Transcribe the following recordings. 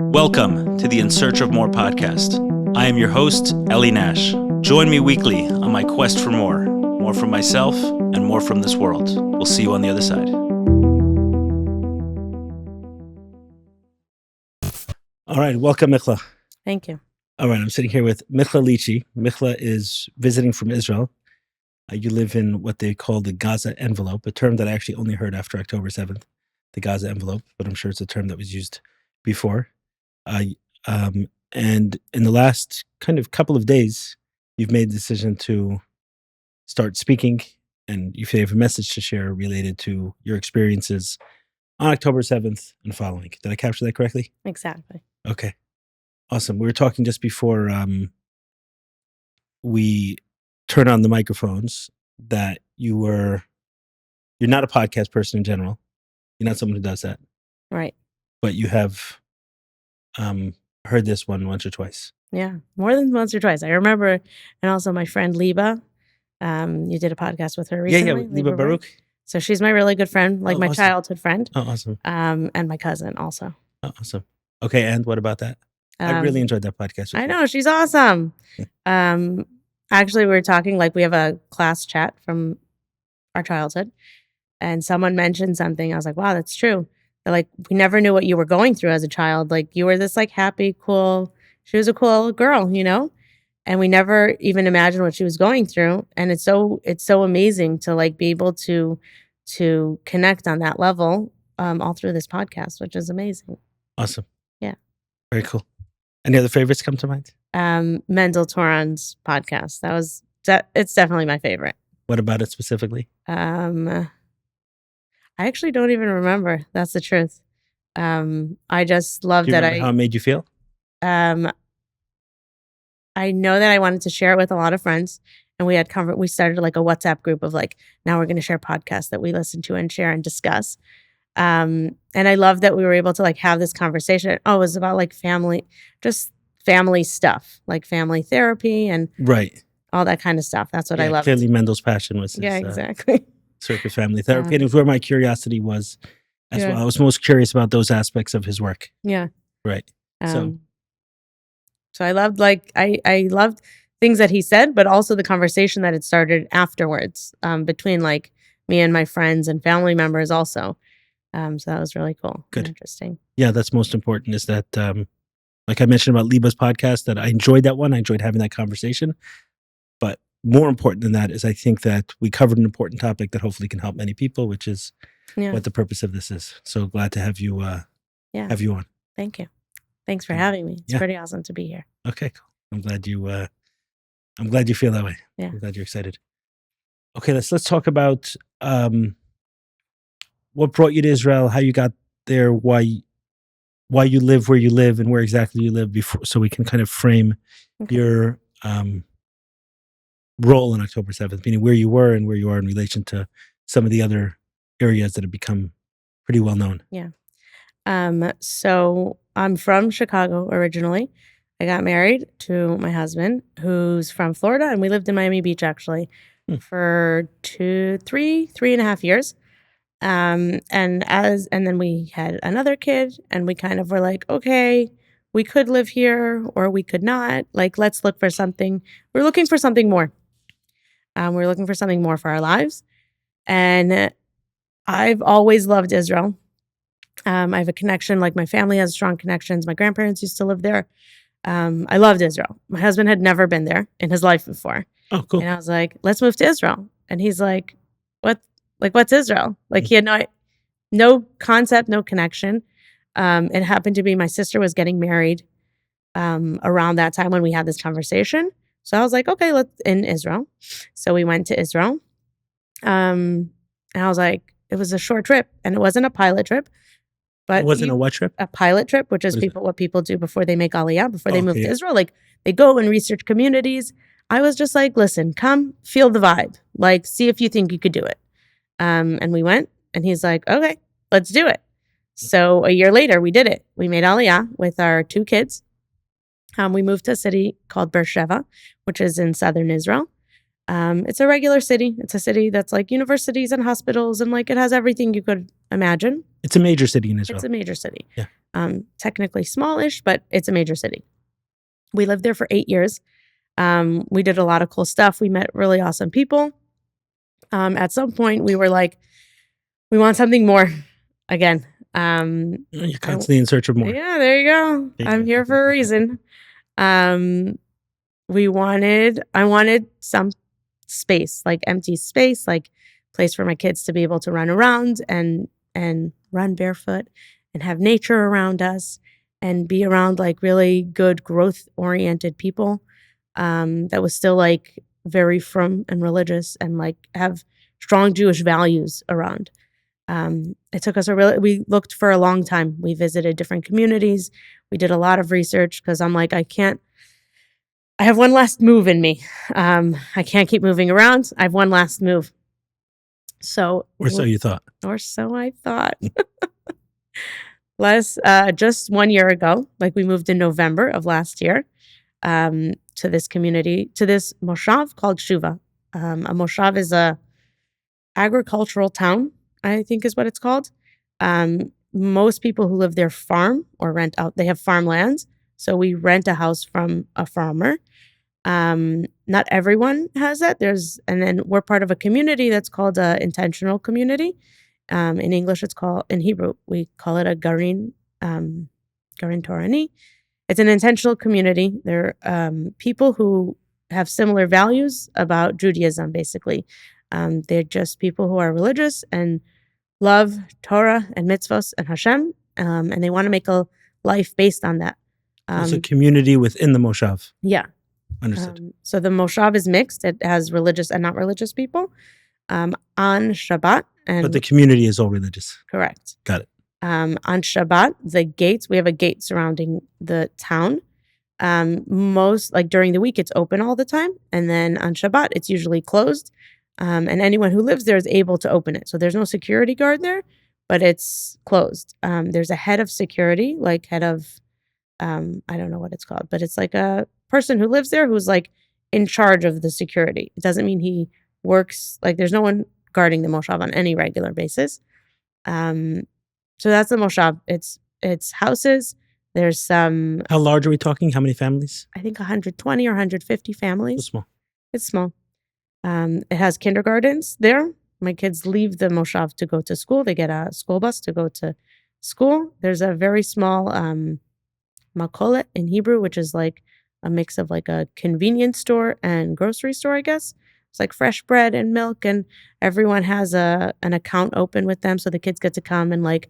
Welcome to the In Search of More podcast. I am your host, Eli Nash. Join me weekly on my quest for more from myself and more from this world. We'll see you on the other side. All right, welcome, Michla. Thank you. All right, I'm sitting here with Michla Lichy. Michla is visiting from Israel. You live in what they call the Gaza envelope, a term that I actually only heard after October 7th, the Gaza envelope, but I'm sure it's a term that was used before. And in the last kind of couple of days, you've made the decision to start speaking, and you have a message to share related to your experiences on October 7th and following. Did I capture that correctly? Exactly. Okay. Awesome. We were talking just before we turned on the microphones that you're not a podcast person in general. You're not someone who does that. Right. But you have heard this one once or twice. Yeah, more than once or twice. I remember, and also my friend Liba, you did a podcast with her recently. Yeah, Liba Baruch. So she's my really good friend, like my awesome. childhood friend. Oh, awesome. And my cousin also. Oh, awesome. Okay, and what about that? I really enjoyed that podcast. I know, she's awesome. Actually, we were talking, like we have a class chat from our childhood, and someone mentioned something. I was like, wow, that's true. They're like, we never knew what you were going through as a child. Like you were this like happy, cool, she was a cool girl, you know? And we never even imagined what she was going through. And it's so amazing to like be able to connect on that level all through this podcast, which is amazing. Awesome. Yeah. Very cool. Any other favorites come to mind? Mendel Toron's podcast. It's definitely my favorite. What about it specifically? I actually don't even remember. That's the truth. I just love Do you that remember how it made you feel? I know that I wanted to share it with a lot of friends, and we started like a WhatsApp group of like, now we're going to share podcasts that we listen to and share and discuss. And I love that we were able to like have this conversation. Oh, it was about like family stuff, like family therapy and right, all that kind of stuff. That's what I loved. Clearly, Mendel's passion was his, exactly. Circus family therapy, and it was where my curiosity was as well. I was most curious about those aspects of his work. Yeah, right. So I loved I loved things that he said, but also the conversation that had started afterwards between like me and my friends and family members also. So that was really cool. Good. And interesting. Yeah, that's most important is that, like I mentioned about Liba's podcast, that I enjoyed that one. I enjoyed having that conversation. But more important than that is I think that we covered an important topic that hopefully can help many people, which is what the purpose of this is. So glad to have you have you on. Thank you. Thanks for having me. It's pretty awesome to be here. Okay, cool. I'm glad you feel that way. Yeah. I'm glad you're excited. Okay, let's talk about what brought you to Israel, how you got there, why you live where you live and where exactly you live before, so we can kind of frame your role on October 7th, meaning where you were and where you are in relation to some of the other areas that have become pretty well known. Yeah. So I'm from Chicago originally. I got married to my husband, who's from Florida, and we lived in Miami Beach actually for 3.5 years. And then we had another kid, and we kind of were like, okay, we could live here or we could not. Like, let's look for something. We're looking for something more. We're looking for something more for our lives. And I've always loved Israel. I have a connection, like my family has strong connections. My grandparents used to live there. I loved Israel. My husband had never been there in his life before. Oh, cool. And I was like, let's move to Israel. And he's like, what? Like, what's Israel? Like, he had no concept, no connection. It happened to be my sister was getting married around that time when we had this conversation. So I was like, okay, let's in Israel. So we went to Israel. And I was like, it was a short trip, and it wasn't a pilot trip. But it wasn't a what trip? A pilot trip, which is what people do before they make Aliyah, before they move to Israel. Like, they go and research communities. I was just like, listen, come feel the vibe. Like, see if you think you could do it. And we went, and he's like, okay, let's do it. So a year later, we did it. We made Aliyah with our 2 kids. We moved to a city called Beersheba, which is in southern Israel. It's a regular city. It's a city that's like universities and hospitals, and like it has everything you could imagine. It's a major city in Israel. It's a major city. Yeah. Technically smallish, but it's a major city. We lived there for 8 years. We did a lot of cool stuff. We met really awesome people. At some point, we were like, we want something more again. You're constantly in search of more. Yeah, there you go. I'm here for a reason. I wanted some space, like empty space, like place for my kids to be able to run around and run barefoot and have nature around us and be around like really good growth oriented people that was still like very frum and religious and like have strong Jewish values around. It took us we looked for a long time. We visited different communities. We did a lot of research because I'm like, I have one last move in me. I can't keep moving around. I have one last move. So, or so you thought. Or so I thought. Just 1 year ago, like we moved in November of last year, to this community, to this moshav called Shuva. A moshav is a agricultural town, I think is what it's called. Most people who live there farm or rent out. They have farmlands. So we rent a house from a farmer. Not everyone has that. And then we're part of a community that's called a intentional community. In English, in Hebrew, we call it a garin Torani. It's an intentional community. They're people who have similar values about Judaism, basically. They're just people who are religious and love Torah and mitzvos and Hashem, and they want to make a life based on that. It's a community within the moshav. Yeah. Understood. So the moshav is mixed. It has religious and not religious people. On Shabbat. But the community is all religious. Correct. Got it. On Shabbat, we have a gate surrounding the town. Most, like during the week, it's open all the time. And then on Shabbat, it's usually closed. And anyone who lives there is able to open it. So there's no security guard there, but it's closed. There's a head of security, like head of, I don't know what it's called, but it's like a person who lives there who's like in charge of the security. It doesn't mean he works, like there's no one guarding the moshav on any regular basis. So that's the moshav. It's houses. There's some. How large are we talking? How many families? I think 120 or 150 families. It's small. It's small. It has kindergartens there. My kids leave the moshav to go to school. They get a school bus to go to school. There's a very small makolet in Hebrew, which is like a mix of like a convenience store and grocery store, I guess. It's like fresh bread and milk, and everyone has an account open with them, so the kids get to come and like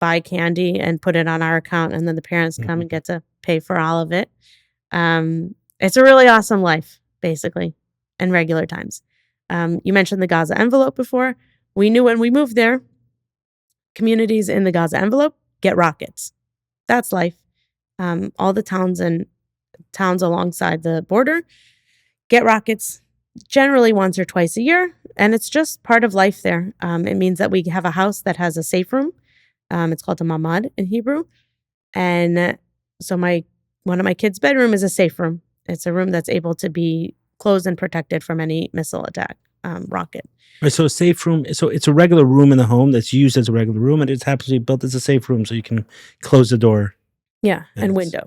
buy candy and put it on our account, and then the parents come and get to pay for all of it. It's a really awesome life, basically, in regular times. You mentioned the Gaza envelope before. We knew when we moved there, communities in the Gaza envelope get rockets. That's life. All the towns alongside the border get rockets generally once or twice a year, and it's just part of life there. It means that we have a house that has a safe room. It's called a mamad in Hebrew. And so one of my kids' bedroom is a safe room. It's a room that's able to be closed and protected from any missile attack, rocket. Right, so a safe room, so it's a regular room in the home that's used as a regular room, and it's happens to be built as a safe room so you can close the door. Yeah, and window.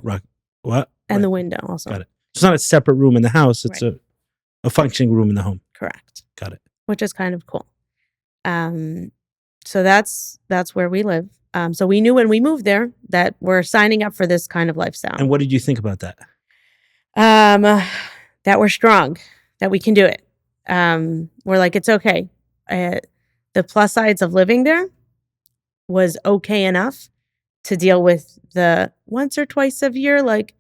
What? And the window also. Got it. It's not a separate room in the house. It's a functioning room in the home. Correct. Got it. Which is kind of cool. So that's where we live. So we knew when we moved there that we're signing up for this kind of lifestyle. And what did you think about that? That we're strong, that we can do it. We're like, it's okay. The plus sides of living there was okay enough to deal with the once or twice a year, like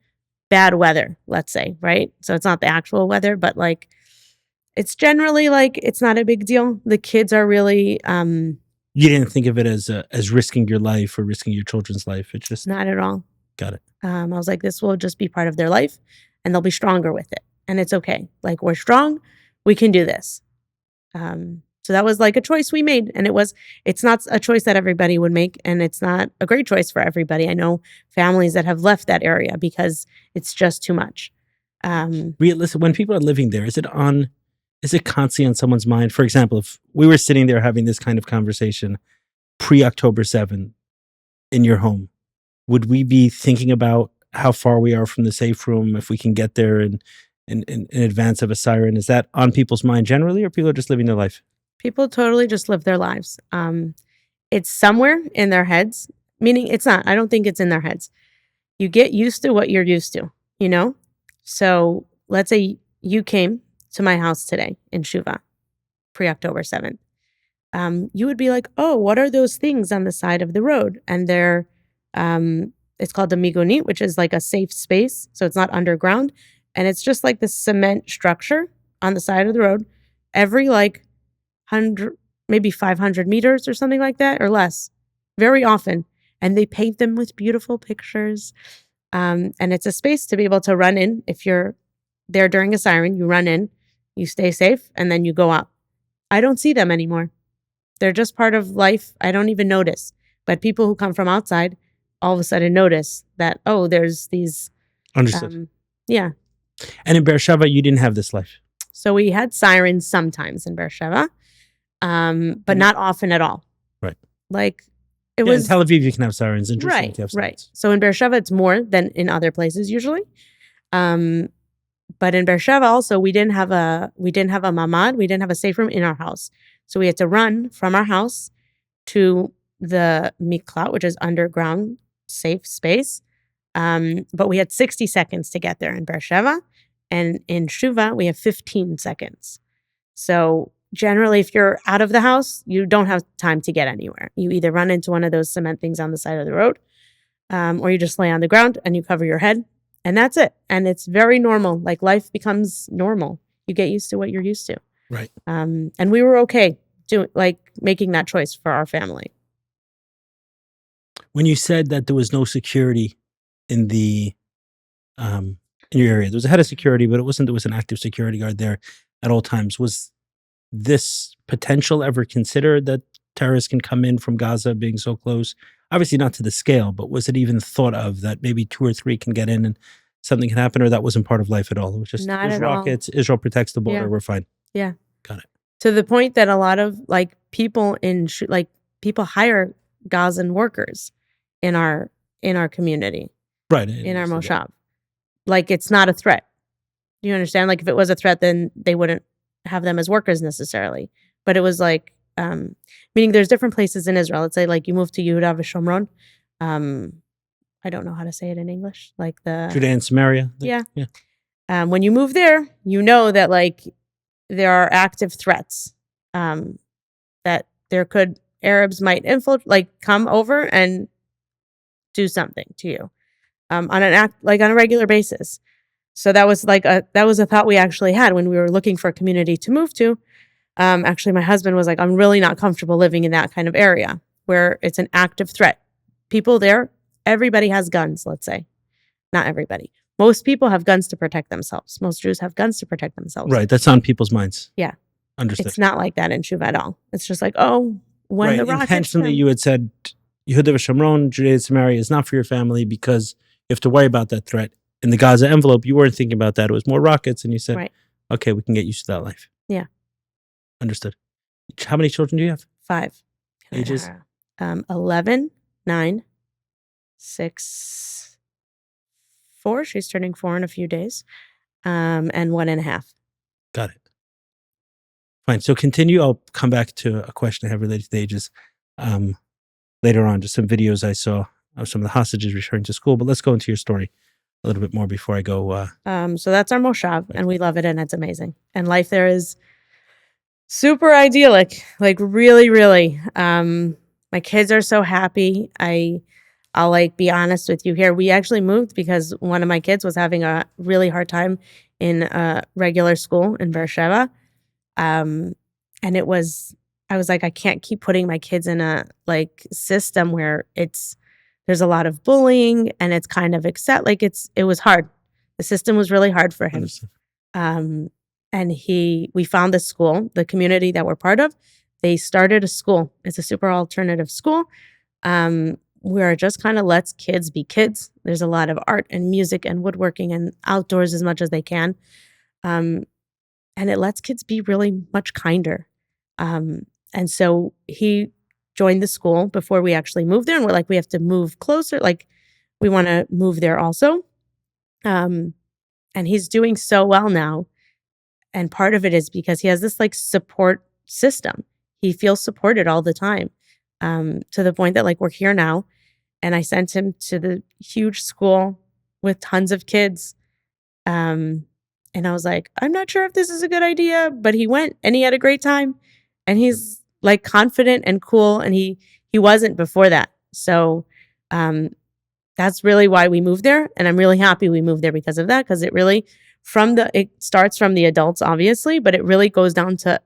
bad weather, let's say, right? So it's not the actual weather, but like it's generally like it's not a big deal. The kids are really you didn't think of it as risking your life or risking your children's life. It's just not at all. Got it. I was like, this will just be part of their life and they'll be stronger with it. And it's okay. Like we're strong, we can do this. So that was like a choice we made. And it's not a choice that everybody would make. And it's not a great choice for everybody. I know families that have left that area because it's just too much. Listen, when people are living there, is it on is it constantly on someone's mind? For example, if we were sitting there having this kind of conversation pre-October 7th in your home, would we be thinking about how far we are from the safe room, if we can get there in advance of a siren? Is that on people's mind generally, or people are just living their life? People totally just live their lives. It's somewhere in their heads, meaning it's not. I don't think it's in their heads. You get used to what you're used to, you know? So let's say you came to my house today in Shuva, pre-October 7th. You would be like, oh, what are those things on the side of the road? And they're, it's called the migunit, which is like a safe space. So it's not underground. And it's just like this cement structure on the side of the road. Every like 100, maybe 500 meters or something like that, or less, very often. And they paint them with beautiful pictures. And it's a space to be able to run in. If you're there during a siren, you run in, you stay safe, and then you go out. I don't see them anymore. They're just part of life. I don't even notice. But people who come from outside all of a sudden notice that, oh, there's these. Understood. Yeah. And in Beersheba, you didn't have this life. So we had sirens sometimes in Beersheba, but not often at all. Right. Like it Yeah, was. in Tel Aviv, you can have sirens. In Jerusalem, you can have sirens. Right. So in Beersheba, it's more than in other places usually. But in Beersheba also, we didn't have a mamad. We didn't have a safe room in our house. So we had to run from our house to the Michla, which is underground safe space. But we had 60 seconds to get there in Beersheba. And in Shuva, we have 15 seconds. So generally, if you're out of the house, you don't have time to get anywhere. You either run into one of those cement things on the side of the road, or you just lay on the ground and you cover your head. And that's it. And it's very normal. Like life becomes normal. You get used to what you're used to. Right. And we were okay making that choice for our family. When you said that there was no security in the in your area, there was a head of security, but there was an active security guard there at all times. Was this potential ever considered, that terrorists can come in from Gaza being so close? Obviously not to the scale, but was it even thought of that maybe 2 or 3 can get in and something can happen, or that wasn't part of life at all? It was just, Not there's at all. rockets, Israel protects the border, Yeah. we're fine. Yeah. Got it. To the point that a lot of like people people hire Gazan workers in our community, Right. in our moshav. Like it's not a threat. Do you understand? Like if it was a threat, then they wouldn't have them as workers necessarily. But it was like, meaning there's different places in Israel. Let's say like you move to Yehuda v'Shomron. I don't know how to say it in English. Like the Judea and Samaria. Yeah. When you move there, you know that like there are active threats, that Arabs might come over and do something to you, on a regular basis. So that was a thought we actually had when we were looking for a community to move to. Actually, my husband was like, I'm really not comfortable living in that kind of area where it's an active threat. People there, everybody has guns, let's say. Not everybody. Most people have guns to protect themselves. Most Jews have guns to protect themselves. Right. That's on people's minds. Yeah. Understood. It's not like that in Shuva at all. It's just like, oh, when the rockets intentionally come. you had said Yehuda v'Shomron, Judea and Samaria is not for your family because you have to worry about that threat. In the Gaza envelope, you weren't thinking about that. It was more rockets, and you said, Right. okay, we can get used to that life. Yeah. Understood. How many children do you have? 5. Ages? 11, 9, 6, 4. She's turning 4 in a few days. And 1.5. Got it. Fine. So continue. I'll come back to a question I have related to the ages later on. Just some videos I saw of some of the hostages returning to school. But let's go into your story a little bit more before I go. So that's our moshav, and we love it, and it's amazing. And life there is super idyllic, like really, really. My kids are so happy. I'll be honest with you here. We actually moved because one of my kids was having a really hard time in a regular school in Beersheba. And I was like, I can't keep putting my kids in a system where there's a lot of bullying and it's kind of it was hard. The system was really hard for him. And we found this school, the community that we're part of. They started a school. It's a super alternative school, where it just kind of lets kids be kids. There's a lot of art and music and woodworking and outdoors as much as they can. And and it lets kids be really much kinder. And so he joined the school before we actually moved there, and we're like, we have to move closer. Like, we want to move there also. And he's doing so well now. And part of it is because he has this like support system. He feels supported all the time, to the point that like we're here now. And I sent him to the huge school with tons of kids. And I was like, I'm not sure if this is a good idea, but he went and he had a great time. And he's like confident and cool. And he wasn't before that. So that's really why we moved there. And I'm really happy we moved there because of that. Because it really, it starts from the adults, obviously, but it really goes down to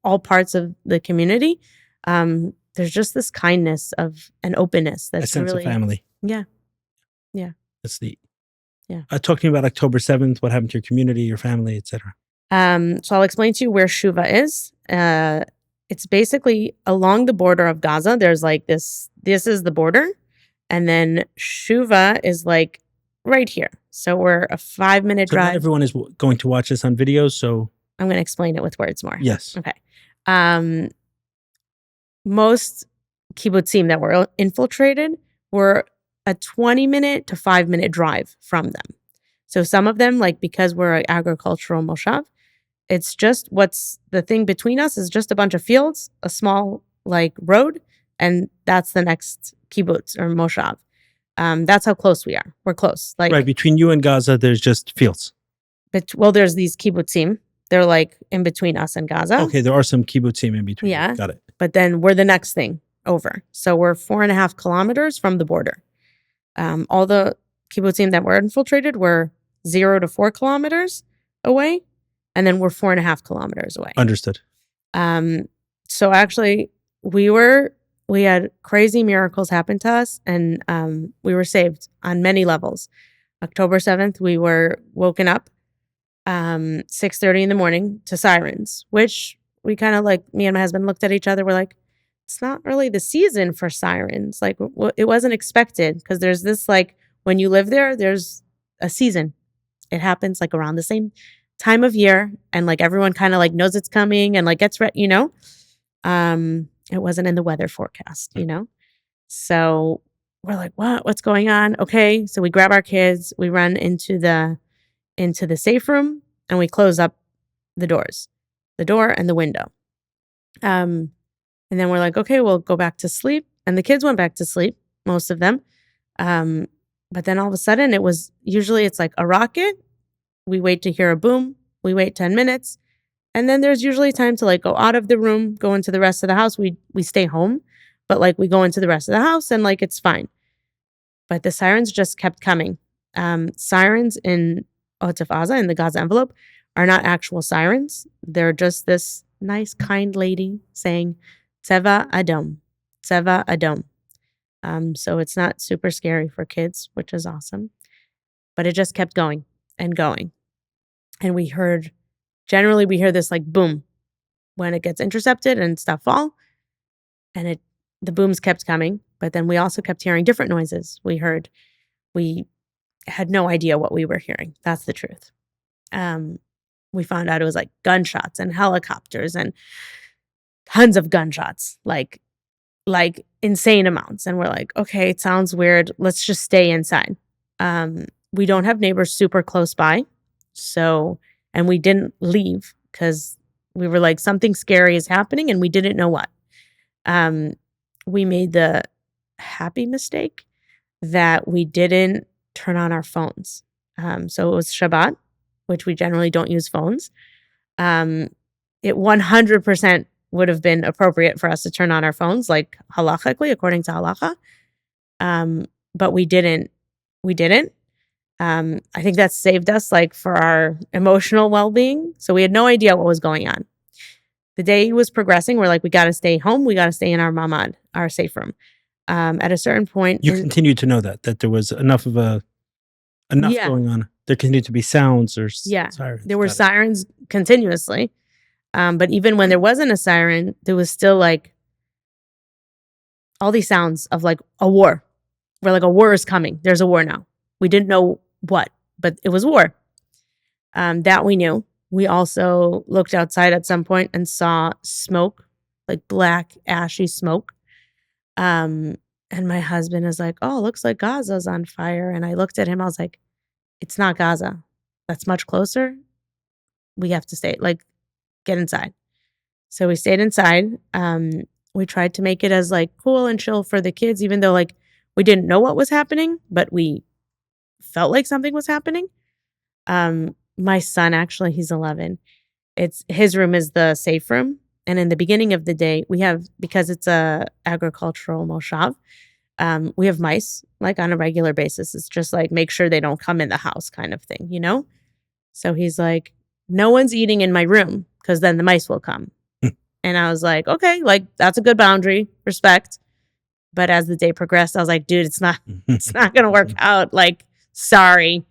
all parts of the community. There's just this kindness of an openness that's a sense really, of family. Yeah. That's neat. Yeah. Talk to me about October 7th. What happened to your community, your family, etc. So I'll explain to you where Shuva is. It's basically along the border of Gaza. There's like this is the border. And then Shuva is like right here. So we're a 5-minute So drive. not everyone is going to watch this on video, so I'm going to explain it with words more. yes. Okay. Most kibbutzim that were infiltrated were a 20-minute to 5-minute drive from them. So some of them, like because we're an agricultural moshav, it's just what's the thing between us is just a bunch of fields, a small like road, and that's the next kibbutz or moshav. That's how close we are. We're close. Like Right, between you and Gaza, there's just fields. well, there's these kibbutzim. They're like in between us and Gaza. Okay, there are some kibbutzim in between. Yeah. Got it. But then we're the next thing over. So we're 4.5 kilometers from the border. All the kibbutzim that were infiltrated were 0 to 4 kilometers away. And then we're 4.5 kilometers away. Understood. So actually we had crazy miracles happen to us, and we were saved on many levels. October 7th, we were woken up 6:30 in the morning to sirens, which we kind of like, me and my husband looked at each other. We're like, it's not really the season for sirens. Like it wasn't expected, because there's this like, when you live there, there's a season. It happens like around the same time of year, and like everyone kind of like knows it's coming and like gets ready, you know. It wasn't in the weather forecast, you know. So we're like, what's going on? Okay, so we grab our kids, we run into the safe room, and we close up the door and the window. And then we're like, okay, we'll go back to sleep. And the kids went back to sleep, most of them. But then all of a sudden it's like a rocket. We wait to hear a boom. We wait 10 minutes. And then there's usually time to like go out of the room, go into the rest of the house. We stay home, but like we go into the rest of the house and like it's fine. But the sirens just kept coming. Sirens in Otzef-Aza, in the Gaza envelope, are not actual sirens. They're just this nice, kind lady saying, Tseva Adom, Tseva Adom. So it's not super scary for kids, which is awesome. But it just kept going and going. And we hear this like boom when it gets intercepted and stuff fall. And the booms kept coming. But then we also kept hearing different noises. We had no idea what we were hearing. That's the truth. We found out it was like gunshots and helicopters and tons of gunshots, like insane amounts. And we're like, okay, it sounds weird. Let's just stay inside. We don't have neighbors super close by. And we didn't leave because we were like, something scary is happening and we didn't know what. We made the happy mistake that we didn't turn on our phones. So it was Shabbat, which we generally don't use phones. It 100% would have been appropriate for us to turn on our phones, like halachically, according to halacha. But we didn't. I think that saved us like for our emotional well-being. So we had no idea what was going on. The day was progressing. We're like, we got to stay home. We got to stay in our mamad, our safe room. At a certain point, you continued to know that there was enough going on. There continued to be sounds or sirens. There were sirens continuously. But even when there wasn't a siren, there was still like all these sounds of like a war. We're like, a war is coming. There's a war now. We didn't know what, but it was war. That we knew. We also looked outside at some point and saw smoke, like black, ashy smoke. And my husband is like, "Oh, looks like Gaza's on fire." And I looked at him, I was like, "It's not Gaza. That's much closer. We have to stay, like, get inside." So we stayed inside. We tried to make it as, like, cool and chill for the kids, even though, like, we didn't know what was happening, but we felt like something was happening. My son, actually, he's 11. It's his room is the safe room, and in the beginning of the day, we have, because it's a agricultural moshav, we have mice, like, on a regular basis. It's just, like, make sure they don't come in the house kind of thing, you know? So he's like, "No one's eating in my room because then the mice will come." And I was like, "Okay, like, that's a good boundary, respect." But as the day progressed, I was like, "Dude, it's not gonna work out, like, sorry."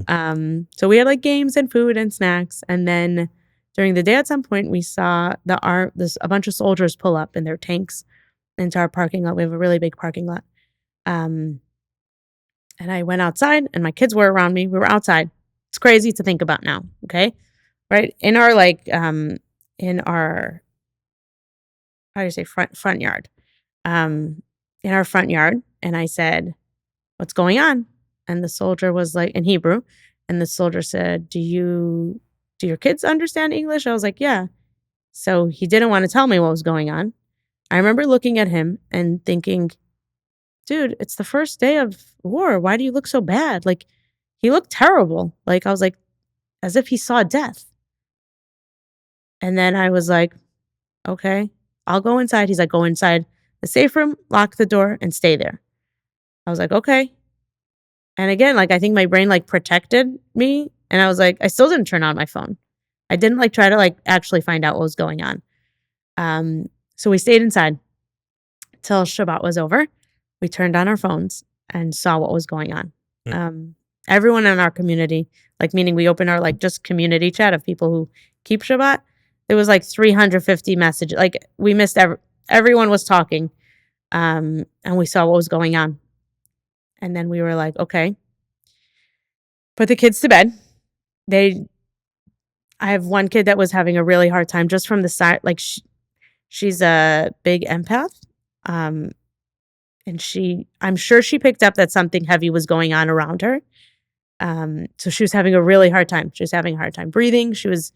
So we had, like, games and food and snacks, and then during the day at some point, we saw a bunch of soldiers pull up in their tanks into our parking lot. We have a really big parking lot. Um, and I went outside, and my kids were around me. We were outside. It's crazy to think about now, okay? Right? In our how do you say, front yard. In our front yard, and I said, "What's going on?" And the soldier was like, in Hebrew, and the soldier said, Do your kids understand English?" I was like, "Yeah." So he didn't want to tell me what was going on. I remember looking at him and thinking, "Dude, it's the first day of war. Why do you look so bad?" Like, he looked terrible. Like, I was like, as if he saw death. And then I was like, "Okay, I'll go inside." He's like, "Go inside the safe room, lock the door, and stay there." I was like, "Okay." And again, like, I think my brain, like, protected me, and I was like, I still didn't turn on my phone. I didn't, like, try to, like, actually find out what was going on. So we stayed inside till Shabbat was over. We turned on our phones and saw what was going on. Everyone in our community, like, meaning we opened our, like, just community chat of people who keep Shabbat. There was, like, 350 messages. Like, we missed everyone was talking, and we saw what was going on. And then we were like, "Okay, put the kids to bed." I have one kid that was having a really hard time just from the side. Like, she's a big empath. Um, and I'm sure she picked up that something heavy was going on around her. So she was having a really hard time. She was having a hard time breathing. She was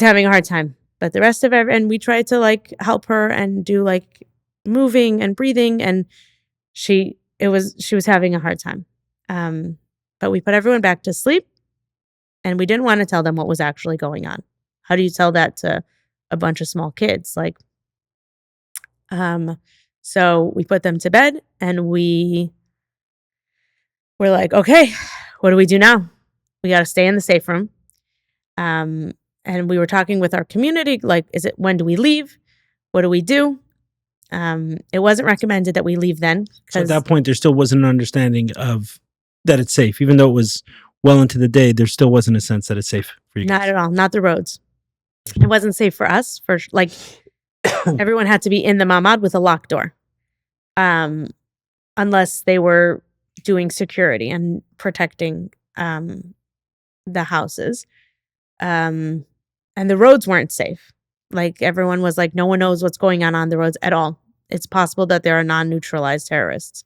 having a hard time. But the rest of it, and we tried to, like, help her and do, like, moving and breathing, and she was having a hard time. But we put everyone back to sleep, and we didn't want to tell them what was actually going on. How do you tell that to a bunch of small kids? Like, so we put them to bed, and we were like, "Okay, what do we do now? We got to stay in the safe room." And we were talking with our community, like, when do we leave? What do we do? It wasn't recommended that we leave then. So at that point, there still wasn't an understanding of that it's safe. Even though it was well into the day, there still wasn't a sense that it's safe for you guys. Not at all. Not the roads. It wasn't safe for us. Like, everyone had to be in the mamad with a locked door, unless they were doing security and protecting the houses. And the roads weren't safe. Like, everyone was like, no one knows what's going on the roads at all. It's possible that there are non-neutralized terrorists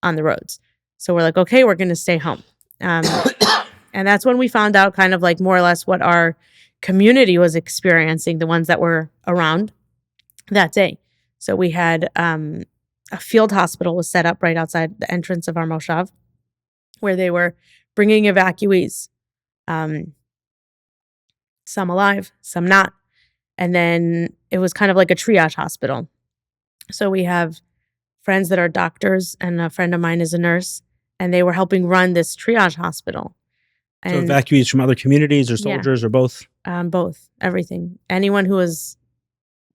on the roads. So we're like, okay, we're going to stay home. And that's when we found out kind of, like, more or less what our community was experiencing, the ones that were around that day. So we had a field hospital was set up right outside the entrance of our moshav, where they were bringing evacuees, some alive, some not. And then it was kind of like a triage hospital. So we have friends that are doctors, and a friend of mine is a nurse, and they were helping run this triage hospital. And, so evacuees from other communities or soldiers, or both? Both, everything. Anyone who was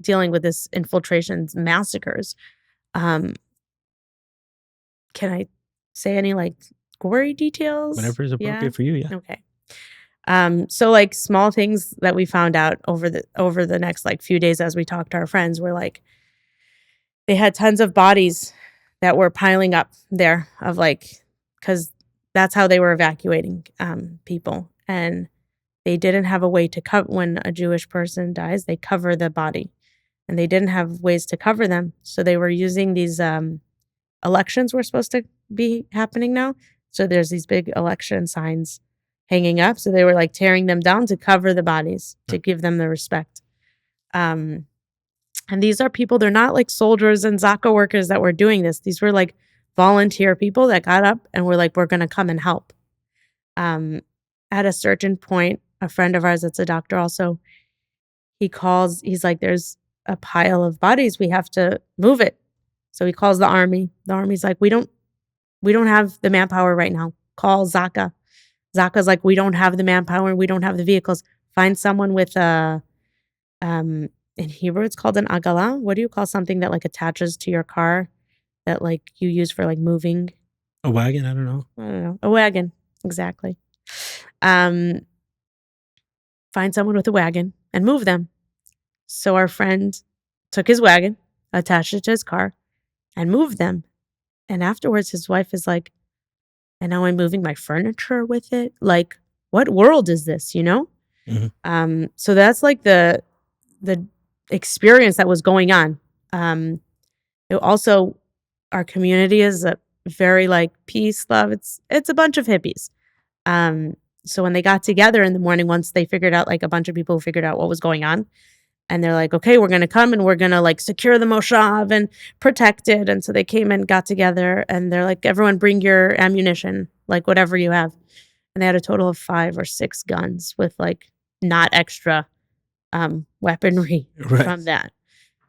dealing with this infiltrations, massacres. Can I say any, like, gory details? Whatever is appropriate for you, yeah. Okay. So, like, small things that we found out over the next, like, few days as we talked to our friends were, like, they had tons of bodies that were piling up there because that's how they were evacuating people. And they didn't have a way to cover when a Jewish person dies, they cover the body. And they didn't have ways to cover them. So they were using these elections were supposed to be happening now. So there's these big election signs hanging up. So they were like tearing them down to cover the bodies, to give them the respect. And these are people, they're not like soldiers and Zaka workers that were doing this. These were like volunteer people that got up and were like, we're going to come and help. At a certain point, a friend of ours that's a doctor also, he's like, there's a pile of bodies. We have to move it. So he calls the army. The army's like, we don't have the manpower right now. Call Zaka. Zaka's like, we don't have the manpower. We don't have the vehicles. Find someone with in Hebrew, it's called an agala. What do you call something that like attaches to your car that like you use for like moving? A wagon? I don't know. A wagon. Exactly. Find someone with a wagon and move them. So our friend took his wagon, attached it to his car, and moved them. And afterwards, his wife is like, and now I'm moving my furniture with it. Like, what world is this, you know? Mm-hmm. So that's like the experience that was going on. It also, our community is a very like peace, love. It's a bunch of hippies. So when they got together in the morning, once they figured out, like a bunch of people figured out what was going on, and they're like, okay, we're going to come and we're going to like secure the moshav and protect it. And so they came and got together and they're like, everyone bring your ammunition, like whatever you have. And they had a total of 5 or 6 guns with like not extra weaponry from that.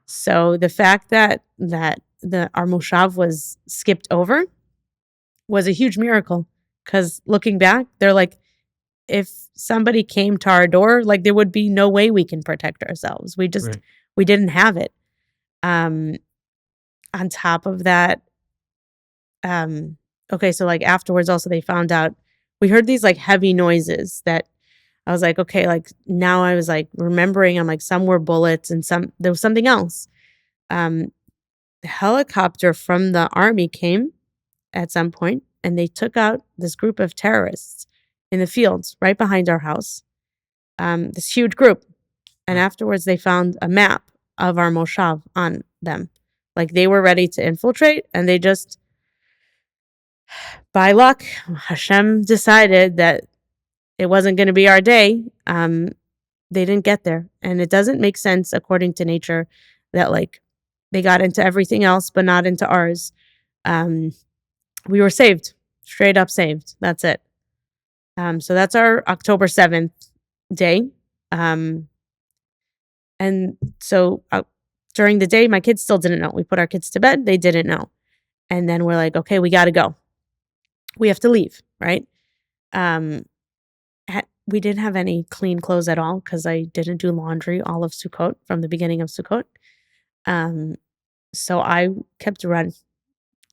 So the fact that our moshav was skipped over was a huge miracle, because looking back, they're like, if somebody came to our door, like there would be no way we can protect ourselves. We didn't have it. On top of that, okay, so like afterwards also they found out, we heard these like heavy noises that I was like, okay, like now I was like remembering, I'm like, some were bullets and there was something else. The helicopter from the army came at some point and they took out this group of terrorists in the fields right behind our house. This huge group. And afterwards they found a map of our moshav on them. Like they were ready to infiltrate, and they just, by luck, Hashem decided that it wasn't going to be our day. They didn't get there. And it doesn't make sense according to nature that like they got into everything else, but not into ours. We were saved, straight up saved. That's it. So that's our October 7th day. And so during the day, my kids still didn't know. We put our kids to bed. They didn't know. And then we're like, okay, we got to go. We have to leave, right? We didn't have any clean clothes at all because I didn't do laundry all of Sukkot, from the beginning of Sukkot. So I kept running.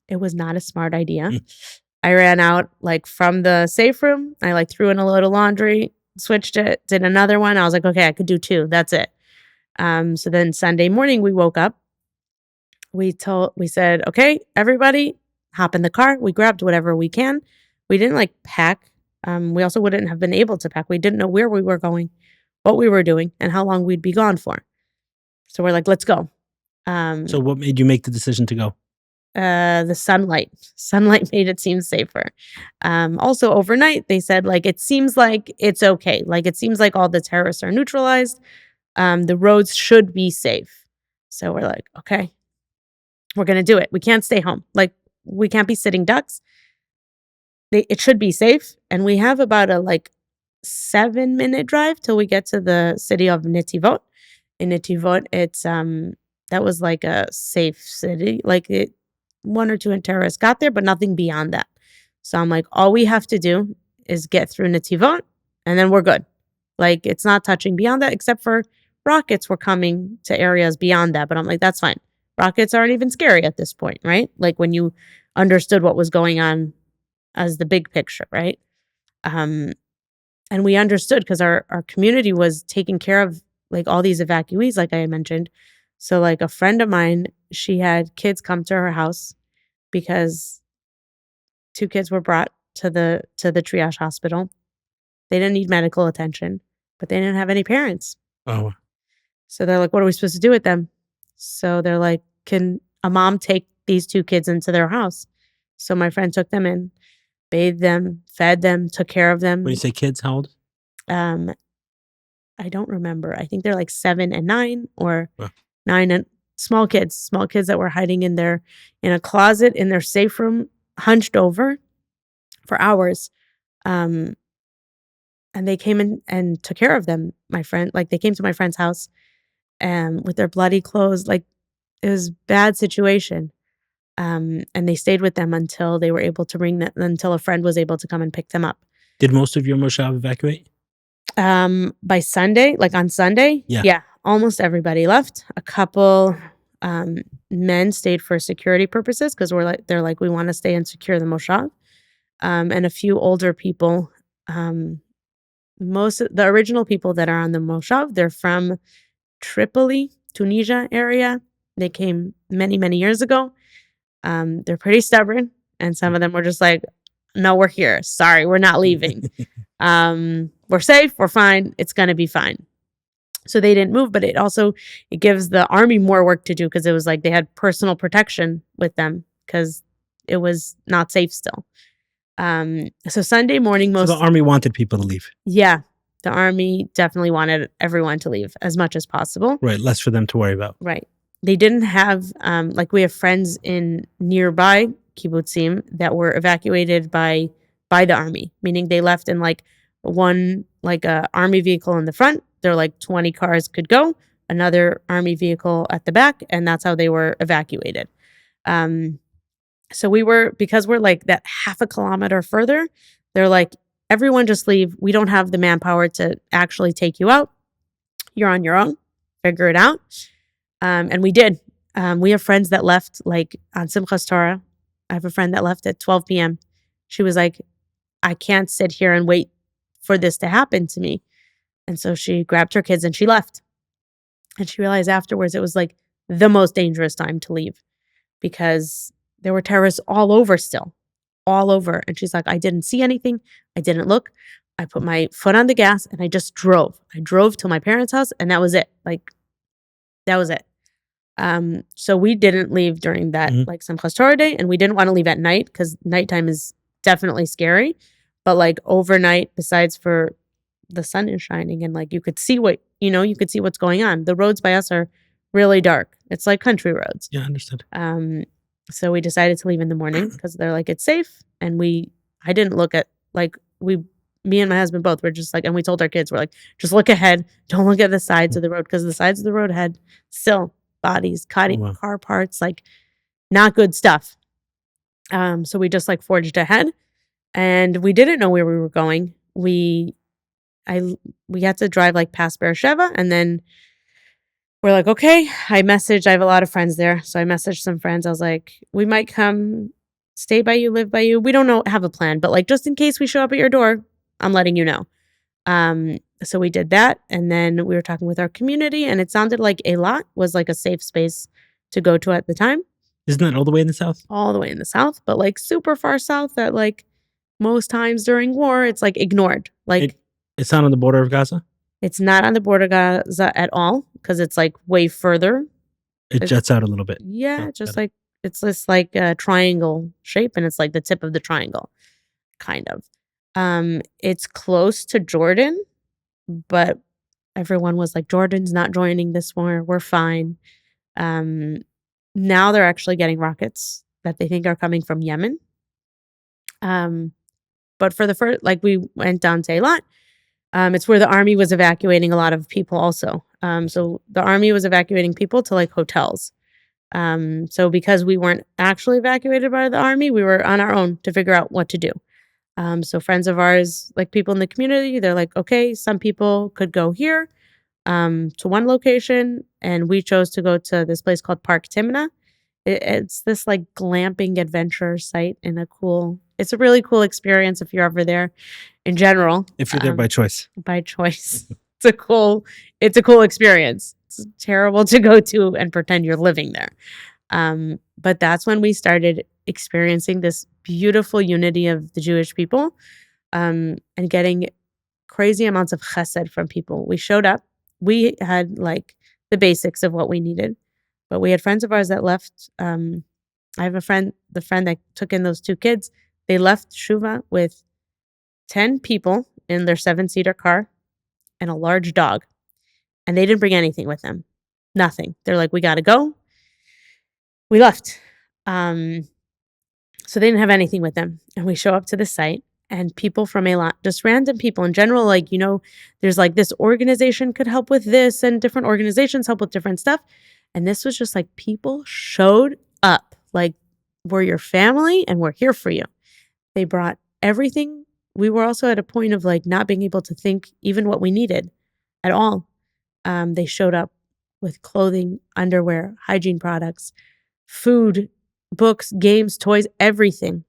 It was not a smart idea. I ran out like from the safe room. I like threw in a load of laundry, switched it, did another one. I was like, okay, I could do 2. That's it. So then Sunday morning we woke up. We said, okay, everybody hop in the car. We grabbed whatever we can. We didn't like pack. We also wouldn't have been able to pack. We didn't know where we were going, what we were doing, and how long we'd be gone for. So we're like, let's go. So what made you make the decision to go? The sunlight. Sunlight made it seem safer. Also overnight, they said like, it seems like it's okay. Like it seems like all the terrorists are neutralized. The roads should be safe. So we're like, okay, we're going to do it. We can't stay home. Like we can't be sitting ducks. It should be safe. And we have about a like 7-minute drive till we get to the city of Netivot. In Netivot, it's that was like a safe city. Like 1 or 2 terrorists got there, but nothing beyond that. So I'm like, all we have to do is get through Netivot, and then we're good. Like it's not touching beyond that, except for rockets were coming to areas beyond that. But I'm like, that's fine. Rockets aren't even scary at this point, right? Like when you understood what was going on as the big picture, right? And we understood because our community was taking care of like all these evacuees, like I had mentioned. So like a friend of mine, she had kids come to her house because 2 kids were brought to the triage hospital. They didn't need medical attention. but they didn't have any parents. Oh, So they're like, what are we supposed to do with them? So they're like, can a mom take these 2 kids into their house? So my friend took them in, bathed them, fed them, took care of them. when you say kids, how old? Um, I don't remember. I think they're like 7 and 9 or Wow. 9 and small kids that were hiding in a closet in their safe room, hunched over for hours. And they came in and took care of them. My friend, like they came to my friend's house with their bloody clothes. Like it was a bad situation. And they stayed with them until they were able to until a friend was able to come and pick them up. Did most of your moshav evacuate? By Sunday, like on Sunday, Yeah. almost everybody left. A couple men stayed for security purposes because they're like, we want to stay and secure the moshav. And a few older people. Most of the original people that are on the moshav, they're from Tripoli, Tunisia area. They came many, many years ago. They're pretty stubborn, and some of them were just like, no, we're here. Sorry, we're not leaving. We're safe. We're fine. It's going to be fine. So they didn't move, but it gives the army more work to do because it was like they had personal protection with them because it was not safe still. So Sunday morning, So the army wanted people to leave. Yeah, the army definitely wanted everyone to leave as much as possible. Right, less for them to worry about. Right. They didn't have, like we have friends in nearby kibbutzim that were evacuated by the army, meaning they left in like a army vehicle in the front. There were like 20 cars could go, another army vehicle at the back, and that's how they were evacuated. So because we're like that half a kilometer further, they're like, everyone just leave. We don't have the manpower to actually take you out. You're on your own. Figure it out. And we did. We have friends that left like on Simchas Torah. I have a friend that left at 12 p.m. She was like, I can't sit here and wait for this to happen to me. And so she grabbed her kids and she left. And she realized afterwards it was like the most dangerous time to leave because there were terrorists all over still, all over. And she's like, I didn't see anything. I didn't look. I put my foot on the gas and I just drove. I drove to my parents' house and that was it. Like, that was it. So we didn't leave during that like Simchas Torah day, and we didn't want to leave at night because nighttime is definitely scary. But like overnight, besides for the sun is shining and like you could see what's going on. The roads by us are really dark. It's like country roads. Yeah, understood. So we decided to leave in the morning because they're like, it's safe. And I didn't look at me and my husband both were just like, and we told our kids, we're like, just look ahead. Don't look at the sides of the road because the sides of the road had still bodies, car parts, like not good stuff. So we just like forged ahead and we didn't know where we were going. We had to drive like past Beersheba and then we're like, okay, I have a lot of friends there. So I messaged some friends. I was like, we might come stay by you, live by you. We don't have a plan, but like, just in case we show up at your door, I'm letting you know. So we did that. And then we were talking with our community and it sounded like Eilat was like a safe space to go to at the time. Isn't that all the way in the south? All the way in the south, but like super far south that like most times during war, it's like ignored. Like it's not on the border of Gaza? It's not on the border of Gaza at all because it's like way further. It juts out a little bit. Yeah, just like it's this like triangle shape and it's like the tip of the triangle, kind of. It's close to Jordan, but everyone was like, Jordan's not joining this war. We're fine. Now they're actually getting rockets that they think are coming from Yemen. But for the first, like we went down to Eilat. It's where the army was evacuating a lot of people also. So the army was evacuating people to like hotels. So because we weren't actually evacuated by the army, we were on our own to figure out what to do. So friends of ours, like people in the community, they're like, okay, some people could go here to one location. And we chose to go to this place called Park Timna. It's this like glamping adventure site and it's a really cool experience if you're ever there in general. If you're there by choice. By choice. It's a cool experience. It's terrible to go to and pretend you're living there. But that's when we started experiencing this beautiful unity of the Jewish people and getting crazy amounts of chesed from people. We showed up. We had like the basics of what we needed, but we had friends of ours that left. I have a friend, the friend that took in those 2 kids, they left Shuva with 10 people in their 7-seater car and a large dog. And they didn't bring anything with them. Nothing. They're like, we got to go. We left. So they didn't have anything with them. And we show up to the site and people from Eilat, just random people in general, like, there's like this organization could help with this and different organizations help with different stuff. And this was just like people showed up, like, we're your family and we're here for you. They brought everything. We were also at a point of like not being able to think even what we needed at all. They showed up with clothing, underwear, hygiene products, food, books, games, toys, everything.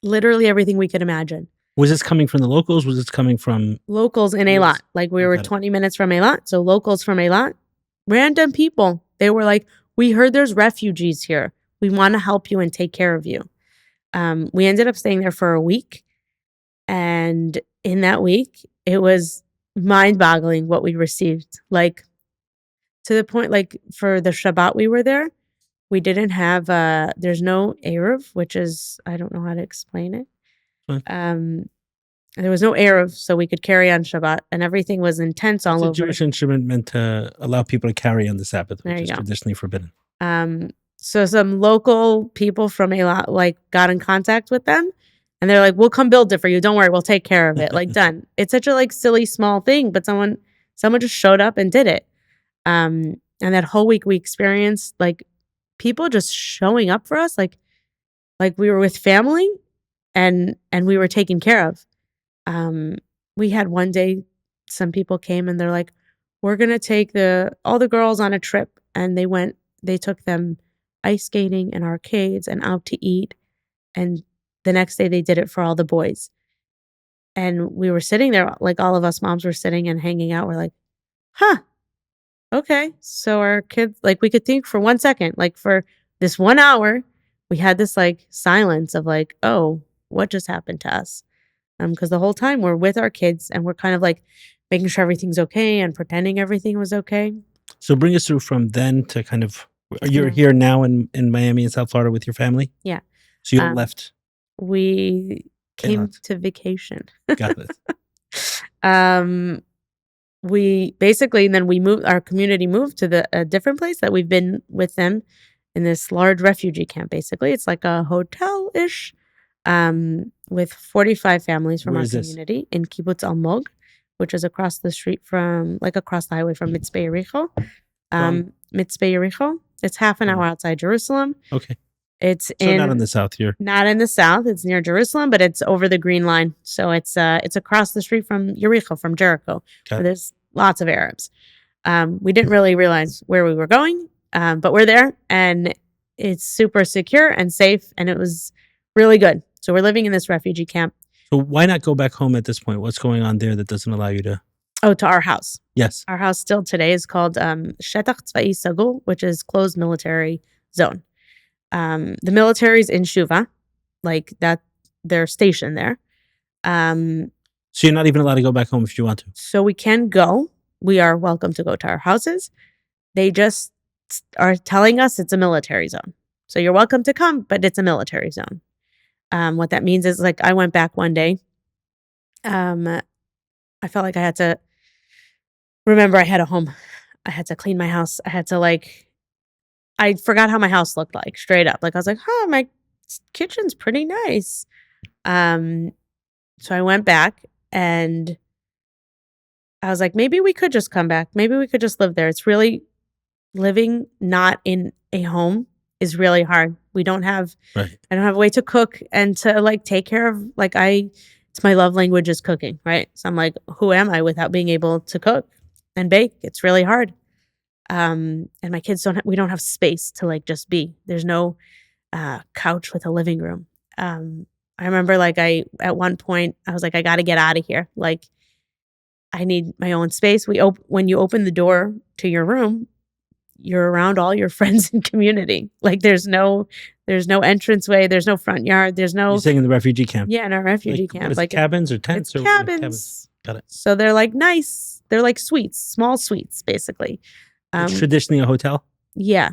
Literally everything we could imagine. Was this coming from the locals? Was this coming from locals in Eilat? Like we were 20 minutes from Eilat, so locals from Eilat, random people. They were like, we heard there's refugees here. We want to help you and take care of you. We ended up staying there for a week. And in that week, it was mind-boggling what we received. Like, to the point, like, for the Shabbat we were there, we didn't have, there's no Eruv, which is, I don't know how to explain it. There was no Eruv, so we could carry on Shabbat, and everything was intense all over. It's a Jewish instrument meant to allow people to carry on the Sabbath, which is traditionally forbidden. So some local people from Eilat, like, got in contact with them, and they're like, we'll come build it for you. Don't worry, we'll take care of it. Like, done. It's such a, like, silly, small thing, but someone just showed up and did it. And that whole week we experienced, like, people just showing up for us, like we were with family and we were taken care of. We had one day, some people came and they're like, we're going to take all the girls on a trip. And they took them ice skating and arcades and out to eat. And the next day they did it for all the boys. And we were sitting there, like all of us moms were sitting and hanging out. We're like, huh, okay. So our kids, like, we could think for 1 second, like for this 1 hour, we had this like silence of like, oh, what just happened to us? Because the whole time we're with our kids and we're kind of like making sure everything's okay and pretending everything was okay. So bring us through from then to kind of, you're here now in Miami and South Florida with your family? Yeah. So you left? We came to vacation. Got it. We basically, then we moved, our community moved to a different place that we've been with them in this large refugee camp, basically. It's like a hotel-ish with 45 families from our community in Kibbutz Almog, which is across the street across the highway from Mitzpeh Yericho. Mitzpeh Yericho. It's half an hour outside Jerusalem. Okay. It's not in the south here. Not in the south. It's near Jerusalem, but it's over the Green Line. So it's across the street from Yericho, from Jericho, where there's lots of Arabs. We didn't really realize where we were going, but we're there, and it's super secure and safe, and it was really good. So we're living in this refugee camp. So why not go back home at this point? What's going on there that doesn't allow you to? Oh, to our house. Yes. Our house still today is called Shetach Tzvai Sagul, which is closed military zone. The military's in Shuva, like that, they're stationed there. So you're not even allowed to go back home if you want to? So we can go. We are welcome to go to our houses. They just are telling us it's a military zone. So you're welcome to come, but it's a military zone. What that means is, like, I went back one day. I felt like I had to remember I had a home. I had to clean my house. I had to, like, I forgot how my house looked like, straight up. Like, I was like, oh, my kitchen's pretty nice. So I went back and I was like, maybe we could just come back. Maybe we could just live there. It's really, living not in a home is really hard. I don't have a way to cook and to, like, take care of, like, it's my love language is cooking, right? So I'm like, who am I without being able to cook and bake? It's really hard. And my kids we don't have space to, like, just be. There's no couch with a living room. I remember, like, at one point I was like, I got to get out of here. Like, I need my own space. When you open the door to your room, you're around all your friends and community. Like, there's no entranceway. There's no front yard. There's no. You're saying in the refugee camp? Yeah, in our refugee camp. What is it, cabins or tents? It's cabins. Got it. So they're like nice. They're like suites, small suites, basically. It's traditionally a hotel? Yeah.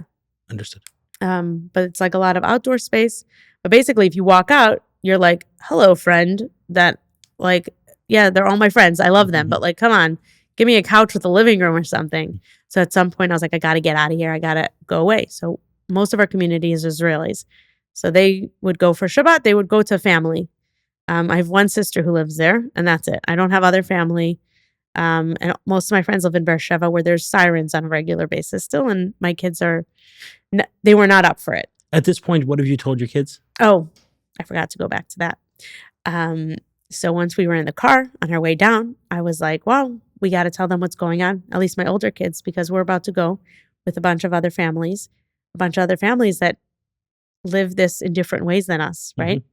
Understood. But it's like a lot of outdoor space. But basically, if you walk out, you're like, hello, friend. That, like, yeah, they're all my friends. I love them. Mhm. But like, come on, give me a couch with a living room or something. So at some point, I was like, I got to get out of here. I got to go away. So most of our community is Israelis. So they would go for Shabbat. They would go to family. I have one sister who lives there, and that's it. I don't have other family. And most of my friends live in Beersheba, where there's sirens on a regular basis still, and my kids are they were not up for it. At this point, what have you told your kids? Oh, I forgot to go back to that. So once we were in the car on our way down, I was like, well, we got to tell them what's going on, at least my older kids, because we're about to go with a bunch of other families that live this in different ways than us, right?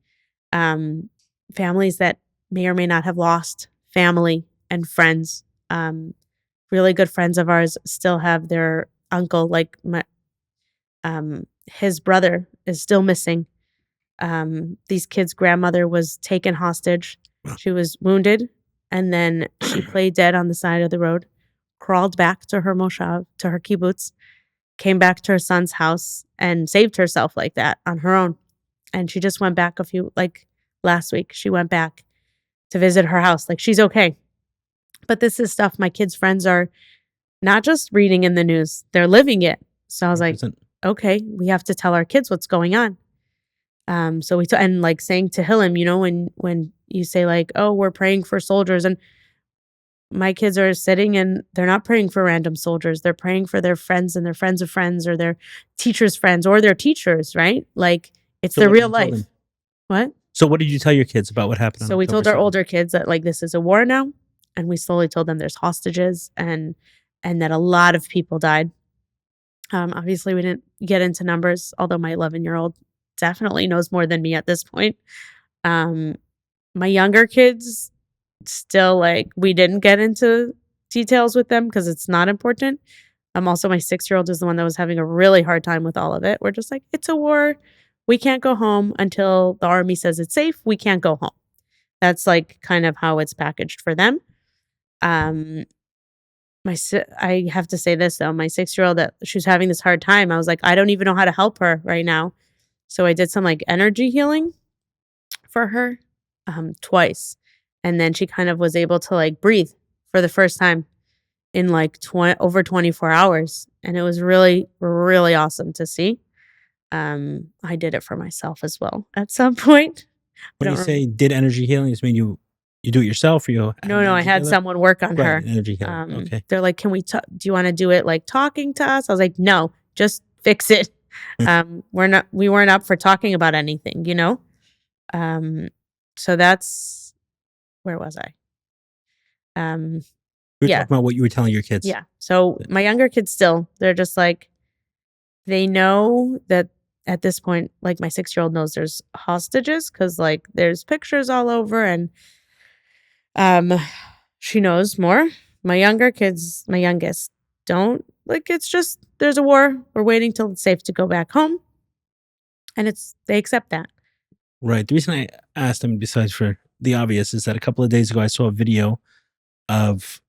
Families that may or may not have lost family and friends. Really good friends of ours still have their uncle, like his brother is still missing. These kids' grandmother was taken hostage. She was wounded, and then she played dead on the side of the road, crawled back to her moshav, to her kibbutz, came back to her son's house, and saved herself like that on her own. And she just went back last week. She went back to visit her house. Like, she's okay. But this is stuff my kids' friends are not just reading in the news, they're living it. So I was like, okay, we have to tell our kids what's going on. So and like saying to Tehillim, when you say like, oh, we're praying for soldiers, and my kids are sitting and they're not praying for random soldiers. They're praying for their friends and their friends of friends, or their teachers' friends, or their teachers, right? Like, it's their real life. What? So what did you tell your kids about what happened? So we told our older kids that like this is a war now, and we slowly told them there's hostages and that a lot of people died. Obviously, we didn't get into numbers, although my 11-year-old definitely knows more than me at this point. My younger kids still, like, we didn't get into details with them because it's not important. Also, my 6-year-old is the one that was having a really hard time with all of it. We're just like, it's a war. We can't go home until the army says it's safe. We can't go home. That's like kind of how it's packaged for them. I have to say this though, my 6-year-old, that she was having this hard time. I was like, I don't even know how to help her right now. So I did some like energy healing for her twice. And then she kind of was able to like breathe for the first time in like over 24 hours. And it was really, really awesome to see. I did it for myself as well at some point. When you say did energy healing, does it mean you do it yourself, or you? No, I had someone work on her. Energy healing. Okay. They're like, can we do you want to do it like talking to us? I was like, no, just fix it. We weren't up for talking about anything, so that's, where was I? You were talking about what you were telling your kids. Yeah. So my younger kids still, they're just like, they know that at this point, like my 6-year-old knows there's hostages because like there's pictures all over, and she knows more. My youngest don't. Like, it's just, there's a war. We're waiting till it's safe to go back home. And they accept that. Right. The reason I asked them, besides for the obvious, is that a couple of days ago I saw a video of,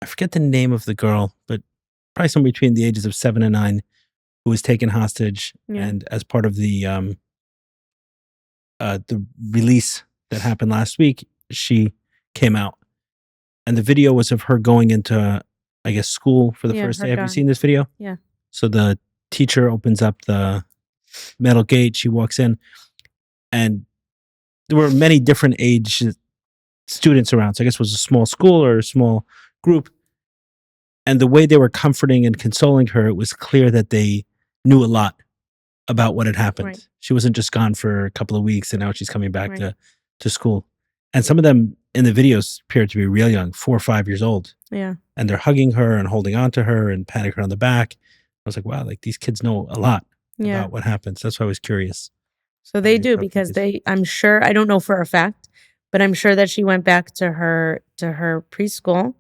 I forget the name of the girl, but probably somewhere between the ages of 7 and 9, who was taken hostage. Yeah. And as part of the release that happened last week, she came out. And the video was of her going into, I guess, school for the first day. Have you seen this video? Yeah. So the teacher opens up the metal gate. She walks in, and there were many different age students around. So I guess it was a small school or a small group. And the way they were comforting and consoling her, it was clear that they knew a lot about what had happened. Right. She wasn't just gone for a couple of weeks and now she's coming back to school. And some of them in the videos appeared to be real young, 4 or 5 years old. Yeah. And they're hugging her and holding on to her and patting her on the back. I was like, wow, like these kids know a lot about what happens. That's why I was curious. So they do, because I'm sure, I don't know for a fact, but I'm sure that she went back to her preschool.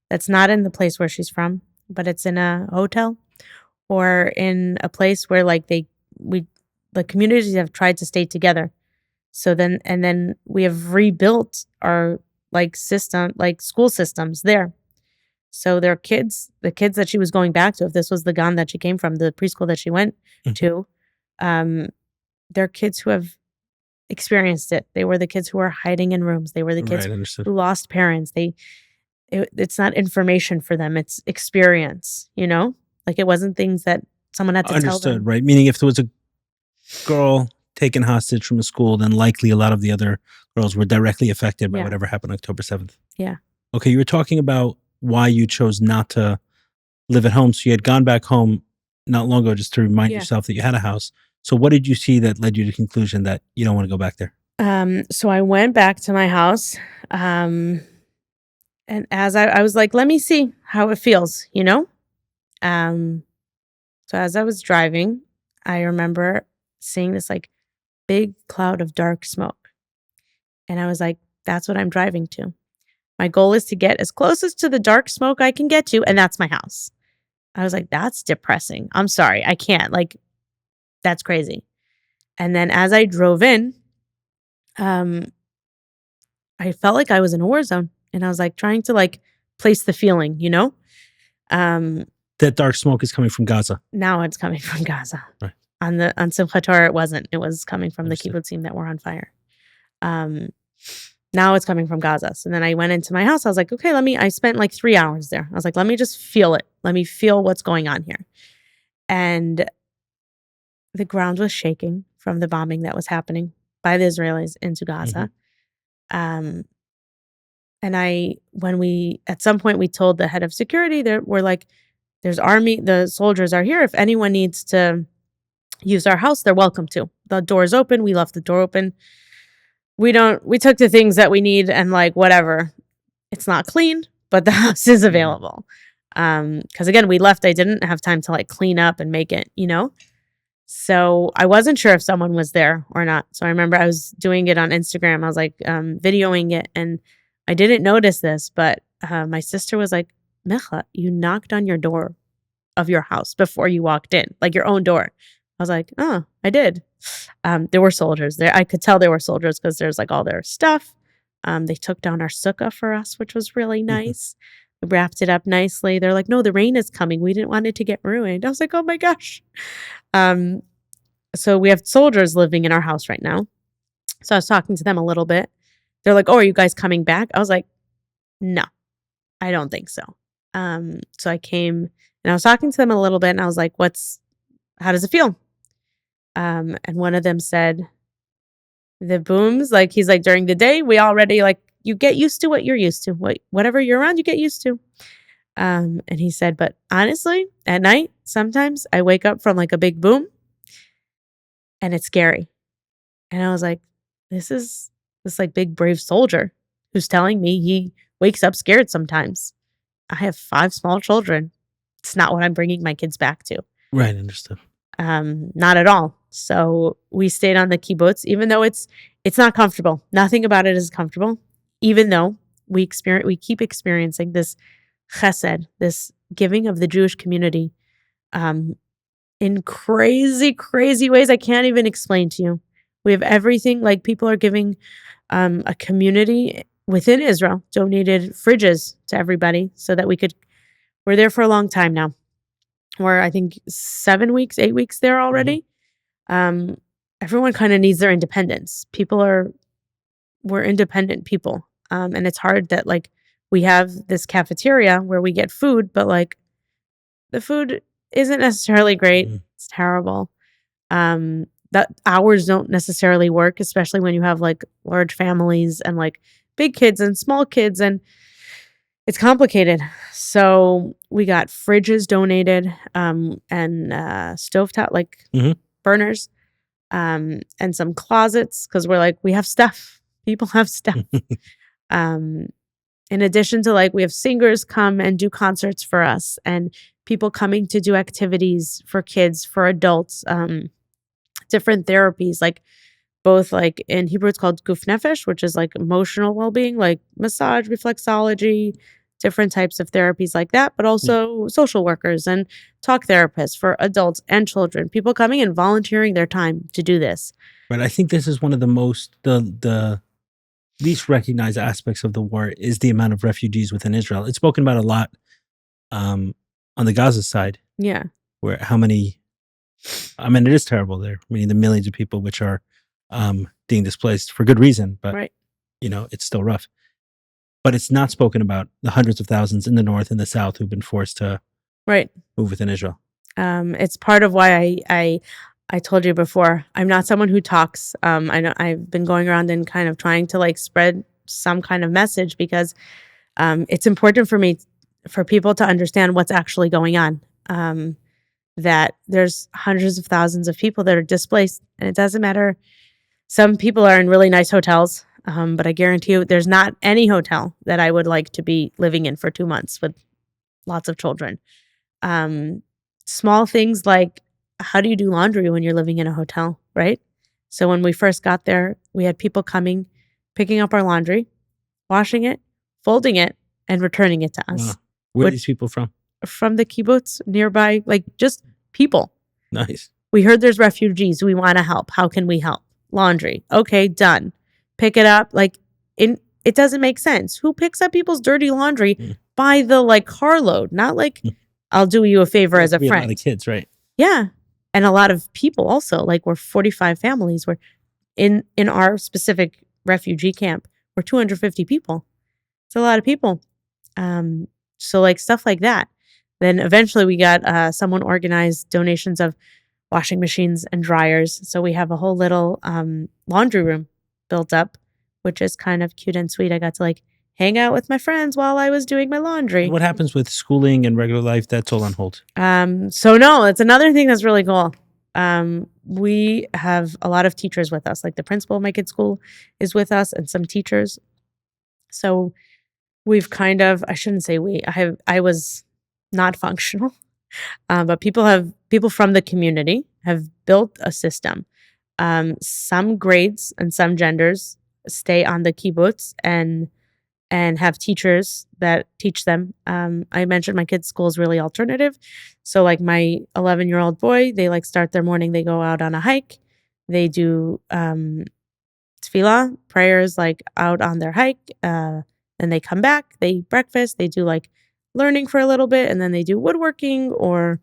That's not in the place where she's from, but it's in a hotel or in a place where like the communities have tried to stay together. So then we have rebuilt our like school systems there. So their kids, the kids that she was going back to, if this was the Gan that she came from, the preschool that she went to, they're kids who have experienced it. They were the kids who were hiding in rooms. They were the kids Right, understood. who lost parents. It's not information for them. It's experience, Like it wasn't things that someone had to tell Understood, them. right? Meaning if there was a girl taken hostage from a school, then likely a lot of the other girls were directly affected by Yeah. whatever happened October 7th. Yeah. Okay, you were talking about why you chose not to live at home. So you had gone back home not long ago just to remind Yeah. yourself that you had a house. So what did you see that led you to the conclusion that you don't want to go back there? So I went back to my house. And as I was like, let me see how it feels, So as I was driving, I remember seeing this like big cloud of dark smoke. And I was like, that's what I'm driving to. My goal is to get as closest to the dark smoke I can get to, and that's my house. I was like, that's depressing. I'm sorry. I can't. Like, that's crazy. And then as I drove in, I felt like I was in a war zone. And I was like trying to like place the feeling, That dark smoke is coming from Gaza. Now it's coming from Gaza. Right. On Simchat Torah, it wasn't. It was coming from Understood. the kibbutzim that were on fire. Now it's coming from Gaza. So then I went into my house. I was like, okay, I spent like 3 hours there. I was like, let me just feel it. Let me feel what's going on here. And the ground was shaking from the bombing that was happening by the Israelis into Gaza. And at some point we told the head of security that we're like, there's army, the soldiers are here. If anyone needs to use our house, they're welcome to. The door's open. We left the door open. We took the things that we need and like whatever. It's not clean, but the house is available. Because again, we left. I didn't have time to like clean up and make it, So I wasn't sure if someone was there or not. So I remember I was doing it on Instagram. I was like videoing it, and I didn't notice this, but my sister was like, Michla, you knocked on your door of your house before you walked in, like your own door. I was like, oh, I did. There were soldiers there. I could tell there were soldiers because there's like all their stuff. They took down our sukkah for us, which was really nice. We wrapped it up nicely. They're like, no, the rain is coming. We didn't want it to get ruined. I was like, oh my gosh. So we have soldiers living in our house right now. So I was talking to them a little bit. They're like, oh, are you guys coming back? I was like, no, I don't think so. So I came and I was talking to them a little bit, and I was like, how does it feel? And one of them said, the booms, like he's like, during the day, we already like, you get used to what you're used to. Whatever you're around, you get used to. And he said, but honestly, at night, sometimes I wake up from like a big boom and it's scary. And I was like, this is this like big brave soldier who's telling me he wakes up scared sometimes. I have 5 small children. It's not what I'm bringing my kids back to. Right, understood. Not at all. So we stayed on the kibbutz, even though it's not comfortable. Nothing about it is comfortable. Even though we keep experiencing this chesed, this giving of the Jewish community, in crazy, crazy ways I can't even explain to you. We have everything. Like people are giving, a community within Israel donated fridges to everybody so that we're there for a long time now. We're, I think, 7 weeks, 8 weeks there already. Everyone kind of needs their independence. We're independent people. And it's hard that like we have this cafeteria where we get food, but like the food isn't necessarily great. It's terrible. That hours don't necessarily work, especially when you have like large families and like big kids and small kids, and it's complicated. So we got fridges donated, and stovetop like burners, and some closets because we're like, we have stuff. People have stuff. In addition to like, we have singers come and do concerts for us, and people coming to do activities for kids, for adults, different therapies, like both like in Hebrew it's called guf nefesh, which is like emotional well-being, like massage, reflexology, different types of therapies like that, but also social workers and talk therapists for adults and children, people coming and volunteering their time to do this. Right. I think this is one of the most the least recognized aspects of the war is the amount of refugees within Israel. It's spoken about a lot on the Gaza side, Yeah. where how many, I mean, it is terrible there. I mean, the millions of people which are being displaced for good reason, but Right. it's still rough. But it's not spoken about the hundreds of thousands in the north and the south who've been forced to Right. move within Israel. It's part of why I told you before, I'm not someone who talks. I know I've been going around and kind of trying to like spread some kind of message because it's important for me for people to understand what's actually going on. That there's hundreds of thousands of people that are displaced, and it doesn't matter. Some people are in really nice hotels, but I guarantee you there's not any hotel that I would like to be living in for 2 months with lots of children. Small things like how do you do laundry when you're living in a hotel, right? So when we first got there, we had people coming, picking up our laundry, washing it, folding it, and returning it to us. Where are these people from? From the kibbutz nearby, like just people. Nice. We heard there's refugees. We want to help. How can we help? Laundry. Okay, done. Pick it up. Like, it doesn't make sense. Who picks up people's dirty laundry by the like carload? Not like I'll do you a favor as a friend. A lot of kids, right? Yeah, and a lot of people also. Like we're 45 families. We're in our specific refugee camp. We're 250 people. It's a lot of people. So like stuff like that. Then eventually we got someone organized donations of washing machines and dryers. So we have a whole little laundry room built up, which is kind of cute and sweet. I got to like hang out with my friends while I was doing my laundry. And what happens with schooling and regular life? That's all on hold. So no, it's another thing that's really cool. We have a lot of teachers with us. Like the principal of my kid's school is with us and some teachers. So we've kind of, I shouldn't say I was not functional, but people from the community have built a system. Some grades and some genders stay on the kibbutz and have teachers that teach them. I mentioned my kid's school is really alternative. So like my 11-year-old boy, they like start their morning, they go out on a hike. They do tefillah, prayers like out on their hike. Then they come back, they eat breakfast, they do like learning for a little bit, and then they do woodworking or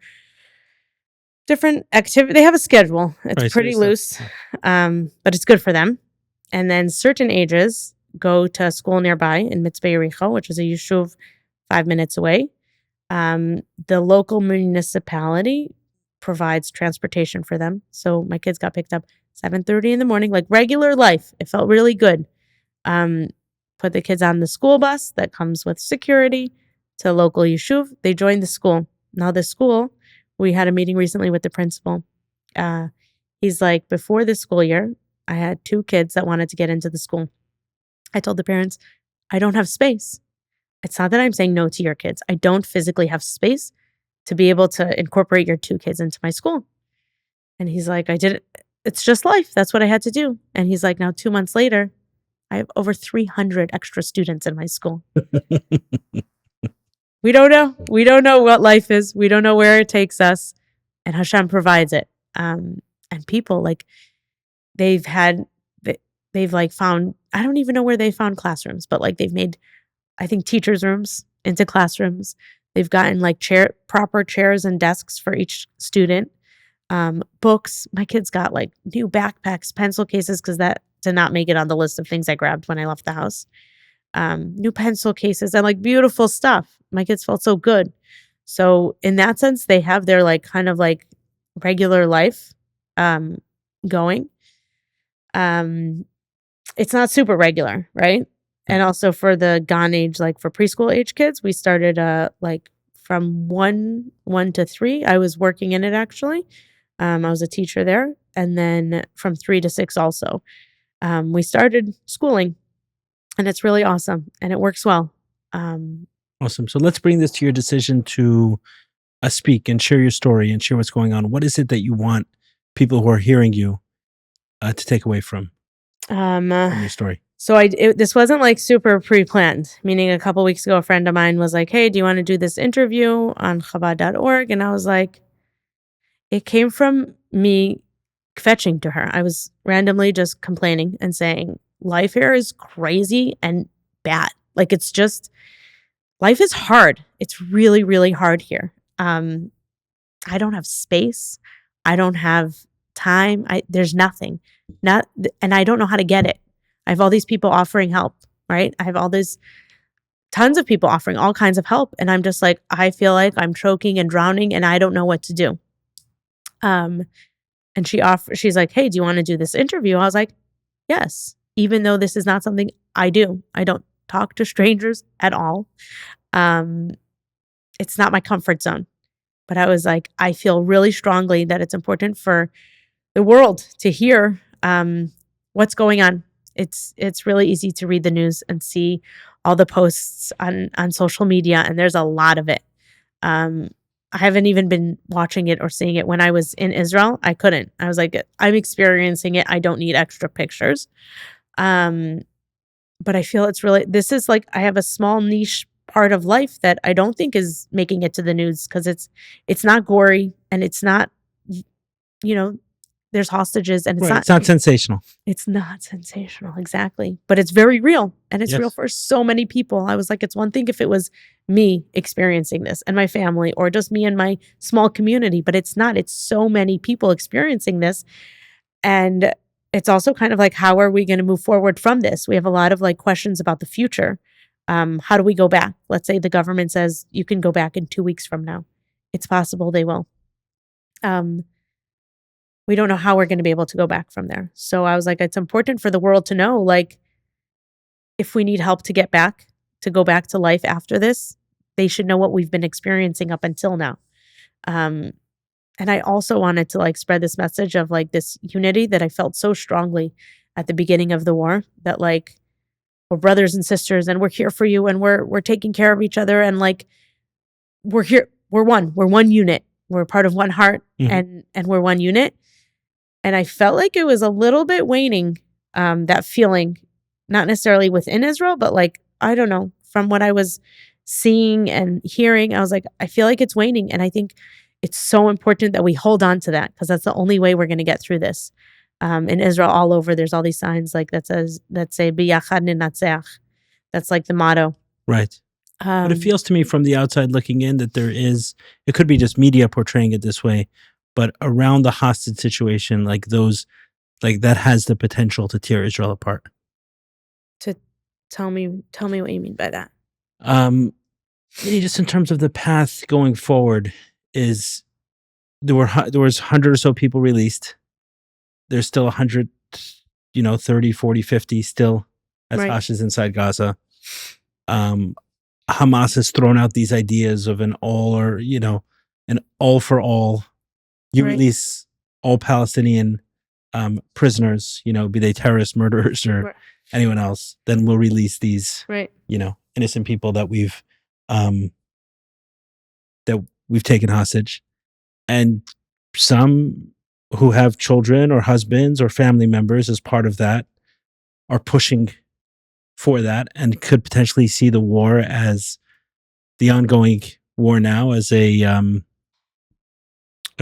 different activity. They have a schedule. It's pretty loose, but it's good for them. And then certain ages go to a school nearby in Mitzvah Yericho, which is a yeshuv 5 minutes away. The local municipality provides transportation for them. So my kids got picked up 7:30 in the morning, like regular life. It felt really good. Put the kids on the school bus that comes with security to local yeshuv. They joined the school. Now the school, we had a meeting recently with the principal. He's like, before this school year, I had 2 kids that wanted to get into the school. I told the parents, I don't have space. It's not that I'm saying no to your kids. I don't physically have space to be able to incorporate your 2 kids into my school. And he's like, I did it. It's just life. That's what I had to do. And he's like, now 2 months later, I have over 300 extra students in my school. We don't know. We don't know what life is. We don't know where it takes us. And Hashem provides it. And people like they've like found, I don't even know where they found classrooms, but like they've made, I think, teachers' rooms into classrooms. They've gotten like proper chairs and desks for each student. Books. My kids got like new backpacks, pencil cases, because that did not make it on the list of things I grabbed when I left the house. New pencil cases and like beautiful stuff. My kids felt so good. So in that sense, they have their like kind of like regular life going. It's not super regular, right? And also for the Gan age, like for preschool age kids, we started like from 1 to 3. I was working in it actually. I was a teacher there. And then from 3 to 6 also. We started schooling, and it's really awesome, and it works well. Awesome. So let's bring this to your decision to speak and share your story and share what's going on. What is it that you want people who are hearing you to take away from your story? So this wasn't like super pre-planned, meaning a couple weeks ago, a friend of mine was like, hey, do you want to do this interview on Chabad.org? And I was like, it came from me fetching to her. I was randomly just complaining and saying, life here is crazy and bad. Like, it's just, life is hard. It's really, really hard here. I don't have space. I don't have time. There's nothing. And I don't know how to get it. I have all these people offering help, right? I have all these tons of people offering all kinds of help, and I'm just like, I feel like I'm choking and drowning, and I don't know what to do. And she's like, "Hey, do you want to do this interview?" I was like, "Yes," even though this is not something I do. I don't talk to strangers at all. Um, it's not my comfort zone. But I was like, I feel really strongly that it's important for the world to hear what's going on. It's really easy to read the news and see all the posts on social media, and there's a lot of it. I haven't even been watching it or seeing it. When I was in Israel, I couldn't. I was like, I'm experiencing it. I don't need extra pictures. But I feel this is like, I have a small niche part of life that I don't think is making it to the news because it's not gory, and it's not, there's hostages, and Right. It's not sensational. It's not sensational, exactly. But it's very real, and it's real Yes. for so many people. I was like, it's one thing if it was me experiencing this and my family, or just me and my small community, but it's not. It's so many people experiencing this. And it's also kind of like, how are we going to move forward from this? We have a lot of like questions about the future. How do we go back? Let's say the government says you can go back in 2 weeks from now. It's possible they will. We don't know how we're going to be able to go back from there. So I was like, it's important for the world to know, like, if we need help to get back, to go back to life after this, they should know what we've been experiencing up until now. And I also wanted to like spread this message of like this unity that I felt so strongly at the beginning of the war, that like, we're brothers and sisters, and we're here for you, and we're taking care of each other, and like, we're here, we're one unit. We're part of one heart, and we're one unit. And I felt like it was a little bit waning, that feeling, not necessarily within Israel, but like, I don't know, from what I was seeing and hearing, I was like, I feel like it's waning. And I think it's so important that we hold on to that, because that's the only way we're going to get through this. In Israel, all over, there's all these signs like that say "Biyachad ninatzeach." That's like the motto. Right. But it feels to me from the outside looking in that it could be just media portraying it this way, but around the hostage situation, like that has the potential to tear Israel apart. To tell me what you mean by that. Just in terms of the path going forward, is there was 100 or so people released. There's still 100, 30, 40, 50 still as hostages inside Gaza. Hamas has thrown out these ideas of an all for all. You release all Palestinian prisoners, be they terrorists, murderers, or anyone else, then we'll release these, innocent people that we've taken hostage. And some who have children or husbands or family members as part of that are pushing for that, and could potentially see the war, as the ongoing war now, as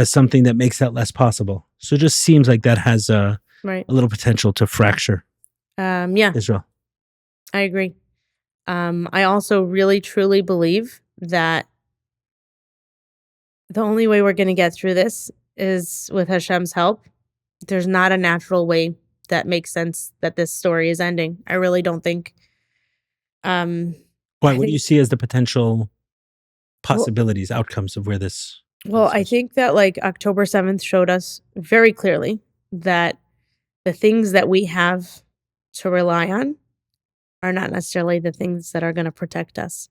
something that makes that less possible. So it just seems like that has a little potential to fracture Israel. I agree. I also really truly believe that the only way we're going to get through this is with Hashem's help. There's not a natural way that makes sense that this story is ending. I really don't think. Why? What do you see as the potential possibilities, outcomes of where this? Well, I think that like October 7th showed us very clearly that the things that we have to rely on are not necessarily the things that are going to protect us.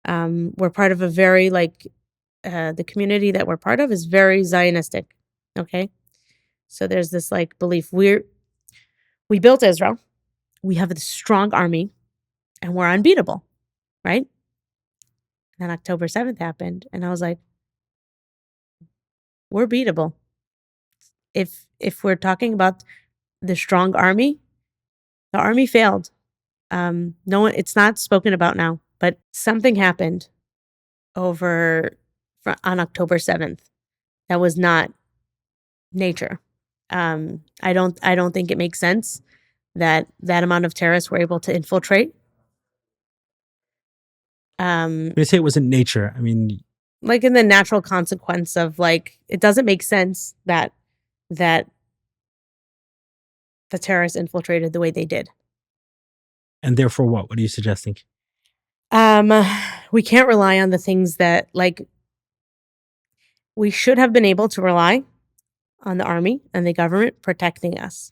We're part of a very the community that we're part of is very Zionistic. Okay. So there's this like belief we built Israel. We have a strong army, and we're unbeatable. Right. And then October 7th happened, and I was like, we're beatable. If we're talking about the strong army, the army failed. No one, it's not spoken about now, but something happened on October 7th that was not nature. I don't think it makes sense that amount of terrorists were able to infiltrate. When you say it wasn't nature, I mean, like in the natural consequence of like, it doesn't make sense that the terrorists infiltrated the way they did. and therefore what? What are you suggesting? We can't rely on the things that, like, we should have been able to rely on the army and the government protecting us.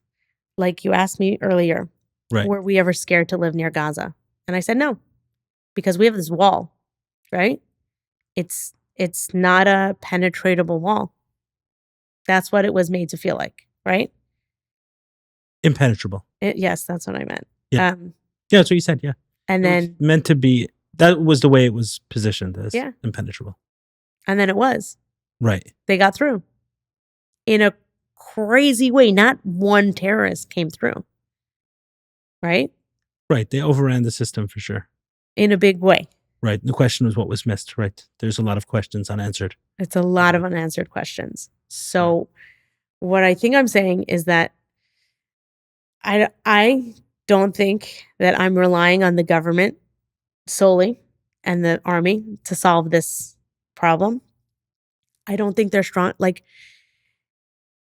Like you asked me earlier, Right. were we ever scared to live near Gaza? And I said no, because we have this wall, right? It's not a penetratable wall. That's what it was made to feel like, right? Impenetrable. Yes, that's what I meant. Yeah. Yeah, that's what you said, yeah. And It was then meant to be, that was the way it was positioned as Yeah. impenetrable. and then it was. Right. They got through in a crazy way. Not one terrorist came through, right? Right. They overran the system for sure. In a big way. Right. The question was what was missed. Right. There's a lot of questions unanswered. It's a lot of unanswered questions. So what I think I'm saying is that I don't think that I'm relying on the government solely and the army to solve this problem. I don't think they're strong. Like,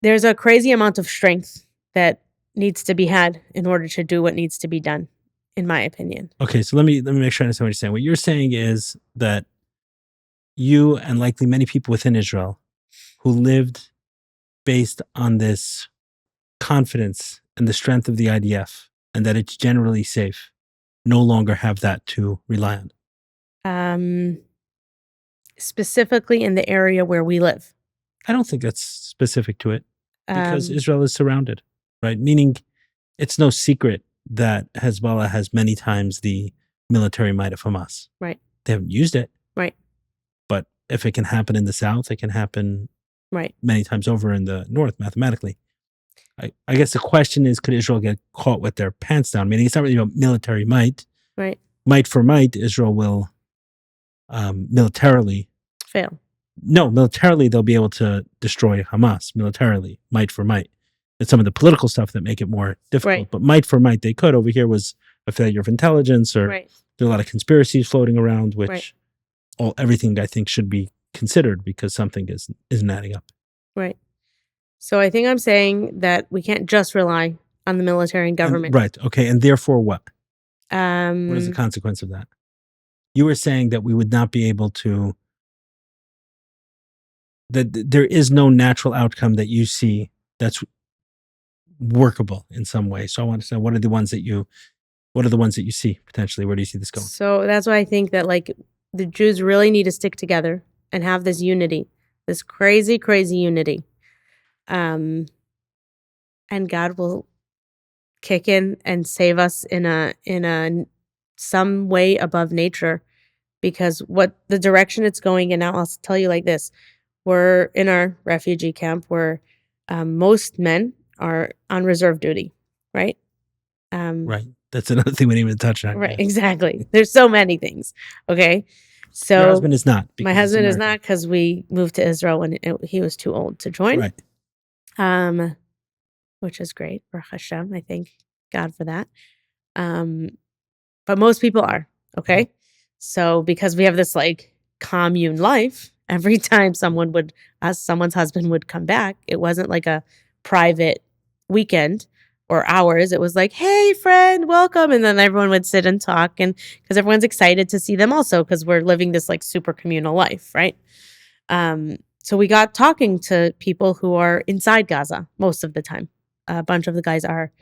there's a crazy amount of strength that needs to be had in order to do what needs to be done, in my opinion. Okay, so let me make sure I understand what you're saying. What you're saying is that you and likely many people within Israel who lived based on this confidence and the strength of the IDF and that it's generally safe no longer have that to rely on. Specifically in the area where we live. I don't think that's specific to it because Um, Israel is surrounded, right? Meaning it's no secret that Hezbollah has many times the military might of Hamas. Right. They haven't used it. Right. But if it can happen in the south, it can happen Right. many times over in the north mathematically. I guess the question is, could Israel get caught with their pants down? Meaning it's not really about military might. Right. Might for might, Israel will militarily fail. No, militarily they'll be able to destroy Hamas militarily, might for might. It's some of the political stuff that make it more difficult. Right. But might for might they could. Over here was a failure of intelligence, or Right. there are a lot of conspiracies floating around, which Right. everything I think should be considered because something isn't adding up. Right. So I think I'm saying that we can't just rely on the military and government. Right. Okay. And therefore what? What is the Um, consequence of that? You were saying that we would not be able to, that there is no natural outcome that you see that's workable in some way. So I want to know, what are the ones that you see potentially? Where do you see this going? so that's why I think that, like, the Jews really need to stick together and have this unity, this crazy, crazy unity. And God will kick in and save us in a some way above nature, because what the direction it's going in now, I'll tell you like this. We're in our refugee camp where most men are on reserve duty, right? Right. That's another thing we didn't even touch on. Right, Yeah. exactly. There's so many things. Okay. So Your husband is not. my because he's husband is American. not, because we moved to Israel when he was too old to join. Right. Which is great. Baruch Hashem, I thank God for that. But most people are, okay? So because we have this like commune life, every time someone's husband would come back, it wasn't like a private weekend or hours. It was like, hey, friend, welcome. And then everyone would sit and talk, and because everyone's excited to see them also, because we're living this like super communal life, right? So we got talking to people who are inside Gaza most of the time. A bunch of the guys are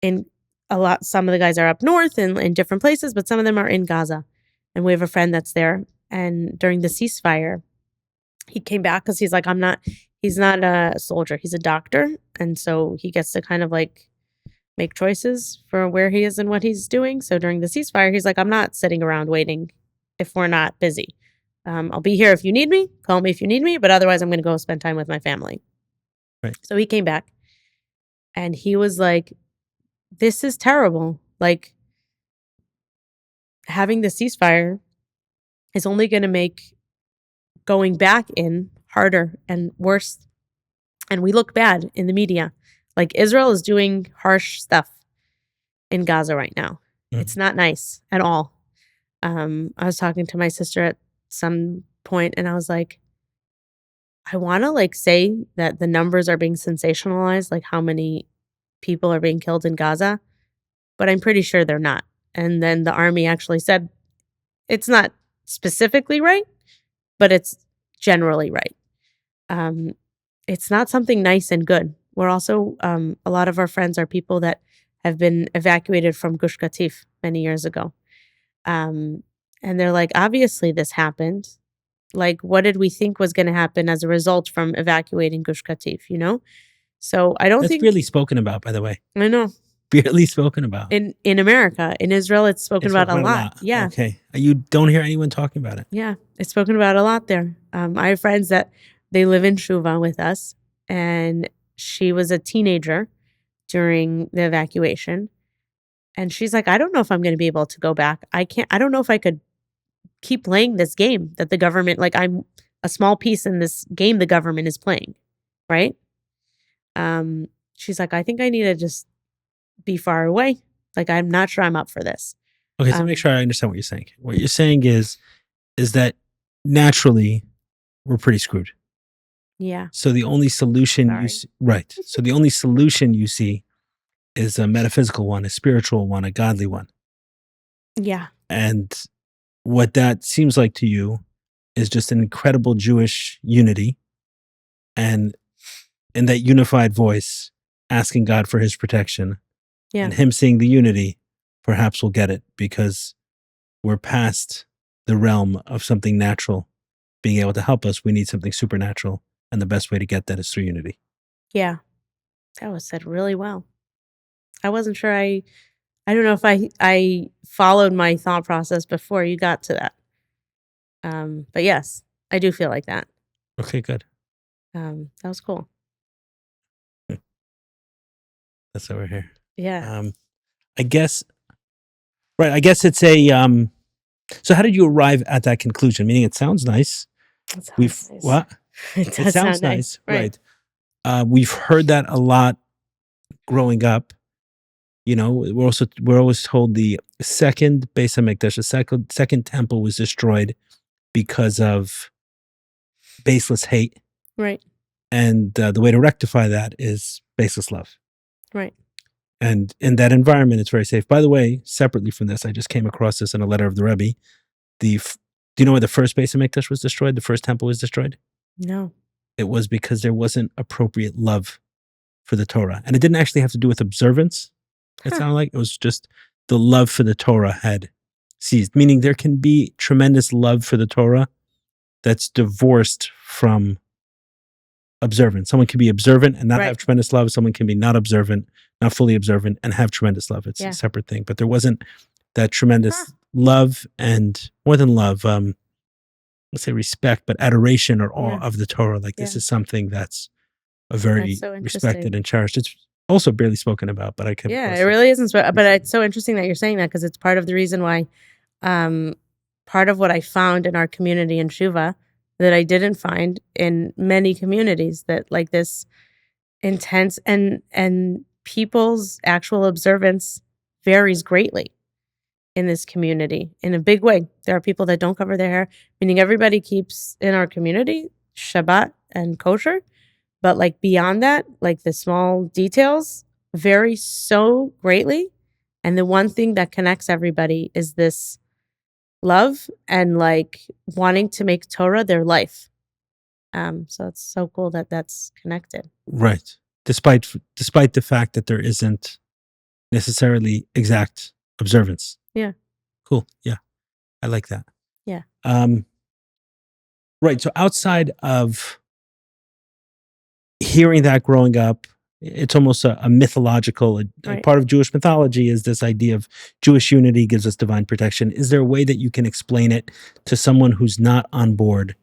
some of the guys are up north and in different places, but some of them are in Gaza. And we have a friend that's there. And during the ceasefire, he came back because he's like, he's not a soldier, he's a doctor. And so he gets to kind of like make choices for where he is and what he's doing. So during the ceasefire, he's like, I'm not sitting around waiting if we're not busy. I'll be here if you need me, call me if you need me, but otherwise I'm going to go spend time with my family. Right. So he came back and he was like, this is terrible. Like, having the ceasefire is only going to make going back in harder and worse. And we look bad in the media. Like, Israel is doing harsh stuff. in Gaza right now. It's not nice at all. I was talking to my sister at some point, and I was like, I want to like say that the numbers are being sensationalized, like how many people are being killed in Gaza, but I'm pretty sure they're not. And then the army actually said it's not specifically right, but it's generally right. It's not something nice and good. We're also, a lot of our friends are people that have been evacuated from Gush Katif many years ago. And they're like, obviously this happened. Like, what did we think was going to happen as a result from evacuating Gush Katif, you know? So I don't That's think. barely spoken about, by the way. I know. Barely spoken about. In America. In Israel, it's spoken about a lot. Yeah. Okay. You don't hear anyone talking about it. Yeah. It's spoken about a lot there. I have friends that they live in Shuva with us, and she was a teenager during the evacuation. And she's like, I don't know if I'm going to be able to go back. I don't know if I could keep playing this game that the government, like I'm a small piece in this game the government is playing. Right. She's like, I think I need to just be far away. Like, I'm not sure I'm up for this. Okay, so make sure I understand what you're saying. What you're saying is that naturally we're pretty screwed. Yeah. So the only solution So the only solution you see is a metaphysical one, a spiritual one, a godly one. Yeah. And what that seems like to you is just an incredible Jewish unity, and in that unified voice, asking God for his protection. Yeah. And him seeing the unity, perhaps we'll get it, because we're past the realm of something natural being able to help us. We need something supernatural. And the best way to get that is through unity. Yeah. That was said really well. I wasn't sure I don't know if I followed my thought process before you got to that. But yes, I do feel like that. Okay, good. That was cool. That's over here. Yeah. I guess it's a so how did you arrive at that conclusion? Meaning it sounds nice. Nice. What? It sounds nice. Right. We've heard that a lot growing up. You know, we're always told the second Beis HaMikdash, the second temple was destroyed because of baseless hate. Right. And the way to rectify that is baseless love. Right. And in that environment, it's very safe. By the way, separately from this, I just came across this in a letter of the Rebbe. Do you know why the first Beis HaMikdash was destroyed? The first temple was destroyed? No. It was because there wasn't appropriate love for the Torah. And it didn't actually have to do with observance. It sounded like it was just the love for the Torah had ceased. Meaning there can be tremendous love for the Torah that's divorced from observant. Someone can be observant and not have tremendous love. Someone can be not observant, not fully observant, and have tremendous love. It's a separate thing. But there wasn't that tremendous love, and more than love, let's say respect, but adoration or awe of the Torah. Like this is something that's a very respected and cherished. It's also barely spoken about, but I can. Yeah, it really isn't. But it's so interesting that you're saying that, because it's part of the reason why, part of what I found in our community in Shuva that I didn't find in many communities, that like this intense and people's actual observance varies greatly in this community in a big way. There are people that don't cover their hair, meaning everybody keeps in our community Shabbat and kosher, but like beyond that, like the small details vary so greatly. And the one thing that connects everybody is this love and like wanting to make Torah their life. So it's so cool that that's connected. Right. Despite the fact that there isn't necessarily exact observance. Yeah. Cool. Yeah. I like that. Yeah. Right. So outside of hearing that growing up, it's almost a mythological, part of Jewish mythology is this idea of Jewish unity gives us divine protection. Is there a way that you can explain it to someone who's not on board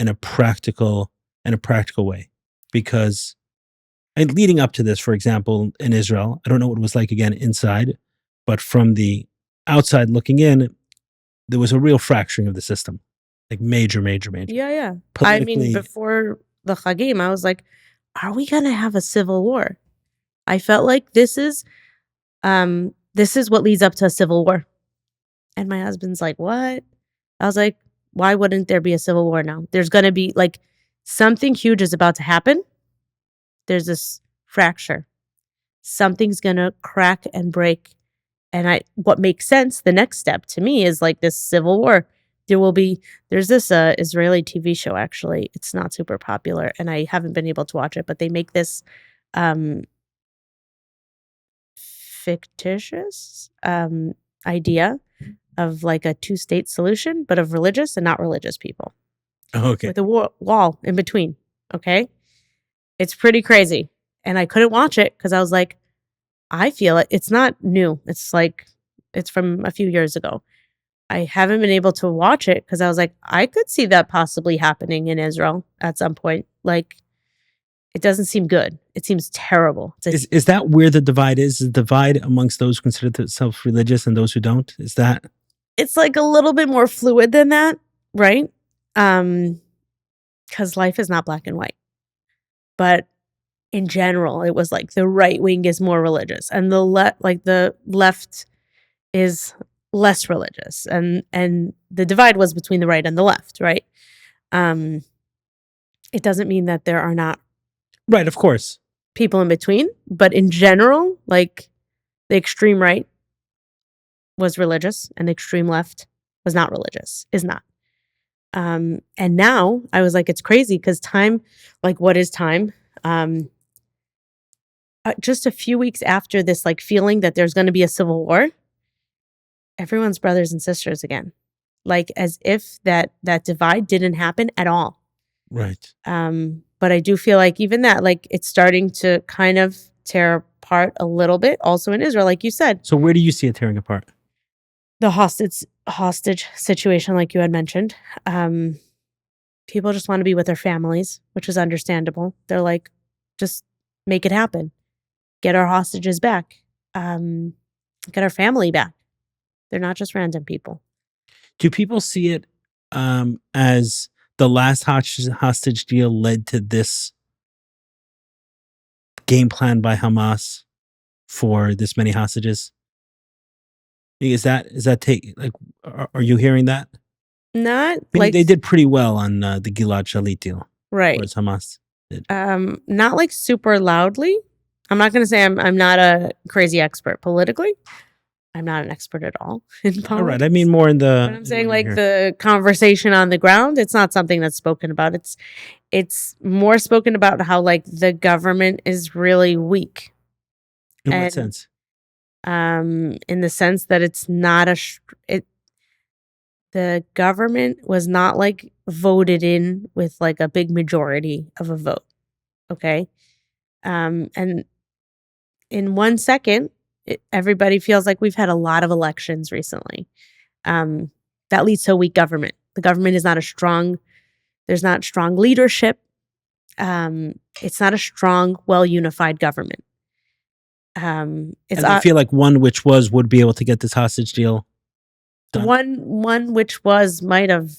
in a practical way? Because and leading up to this, for example, in Israel, I don't know what it was like again inside, but from the outside looking in, there was a real fracturing of the system, like major. Yeah. I mean, before the Chagim, I was like, are we going to have a civil war? I felt like this is this is what leads up to a civil war. And my husband's like, what? I was like, why wouldn't there be a civil war now? There's going to be like something huge is about to happen. There's this fracture. Something's going to crack and break. And what makes sense, the next step to me is like this civil war. There's this Israeli TV show, actually. It's not super popular and I haven't been able to watch it, but they make this fictitious idea of like a 2-state solution, but of religious and not religious people. Okay. With a wall in between. Okay. It's pretty crazy. And I couldn't watch it because I was like, I feel it. It's not new. It's from a few years ago. I haven't been able to watch it because I was like, I could see that possibly happening in Israel at some point. Like, it doesn't seem good. It seems terrible. Is that where the divide is? Is the divide amongst those who consider themselves religious and those who don't? Is that? It's like a little bit more fluid than that, right? Because life is not black and white. But in general, it was like the right wing is more religious and the left is less religious. And the divide was between the right and the left, right? It doesn't mean that there are not right, of course, people in between, but in general, like the extreme right was religious and the extreme left was not religious, is not. And now I was like, it's crazy because time, like what is time? Just a few weeks after this, like feeling that there's going to be a civil war, everyone's brothers and sisters again, like as if that divide didn't happen at all. Right. But I do feel like even that, like it's starting to kind of tear apart a little bit also in Israel, like you said. So where do you see it tearing apart? The hostage situation, like you had mentioned. People just want to be with their families, which is understandable. They're like, just make it happen. Get our hostages back. Get our family back. They're not just random people. Do people see it as the last hostage deal led to this game plan by Hamas for this many hostages? Is that take like? Are you hearing that? Not like they did pretty well on the Gilad Shalit deal, right? As Hamas did. Not like super loudly. I'm not going to say I'm not a crazy expert politically. I'm not an expert at all in politics. All right. I mean, more in the. But I'm saying like the conversation on the ground. It's not something that's spoken about. It's more spoken about how like the government is really weak. In what sense? In the sense that it's not the government was not like voted in with like a big majority of a vote. Okay. And in 1 second, everybody feels like we've had a lot of elections recently. That leads to a weak government. The government is not there's not strong leadership. It's not a strong, well-unified government. And I feel like one which would be able to get this hostage deal done. One which might have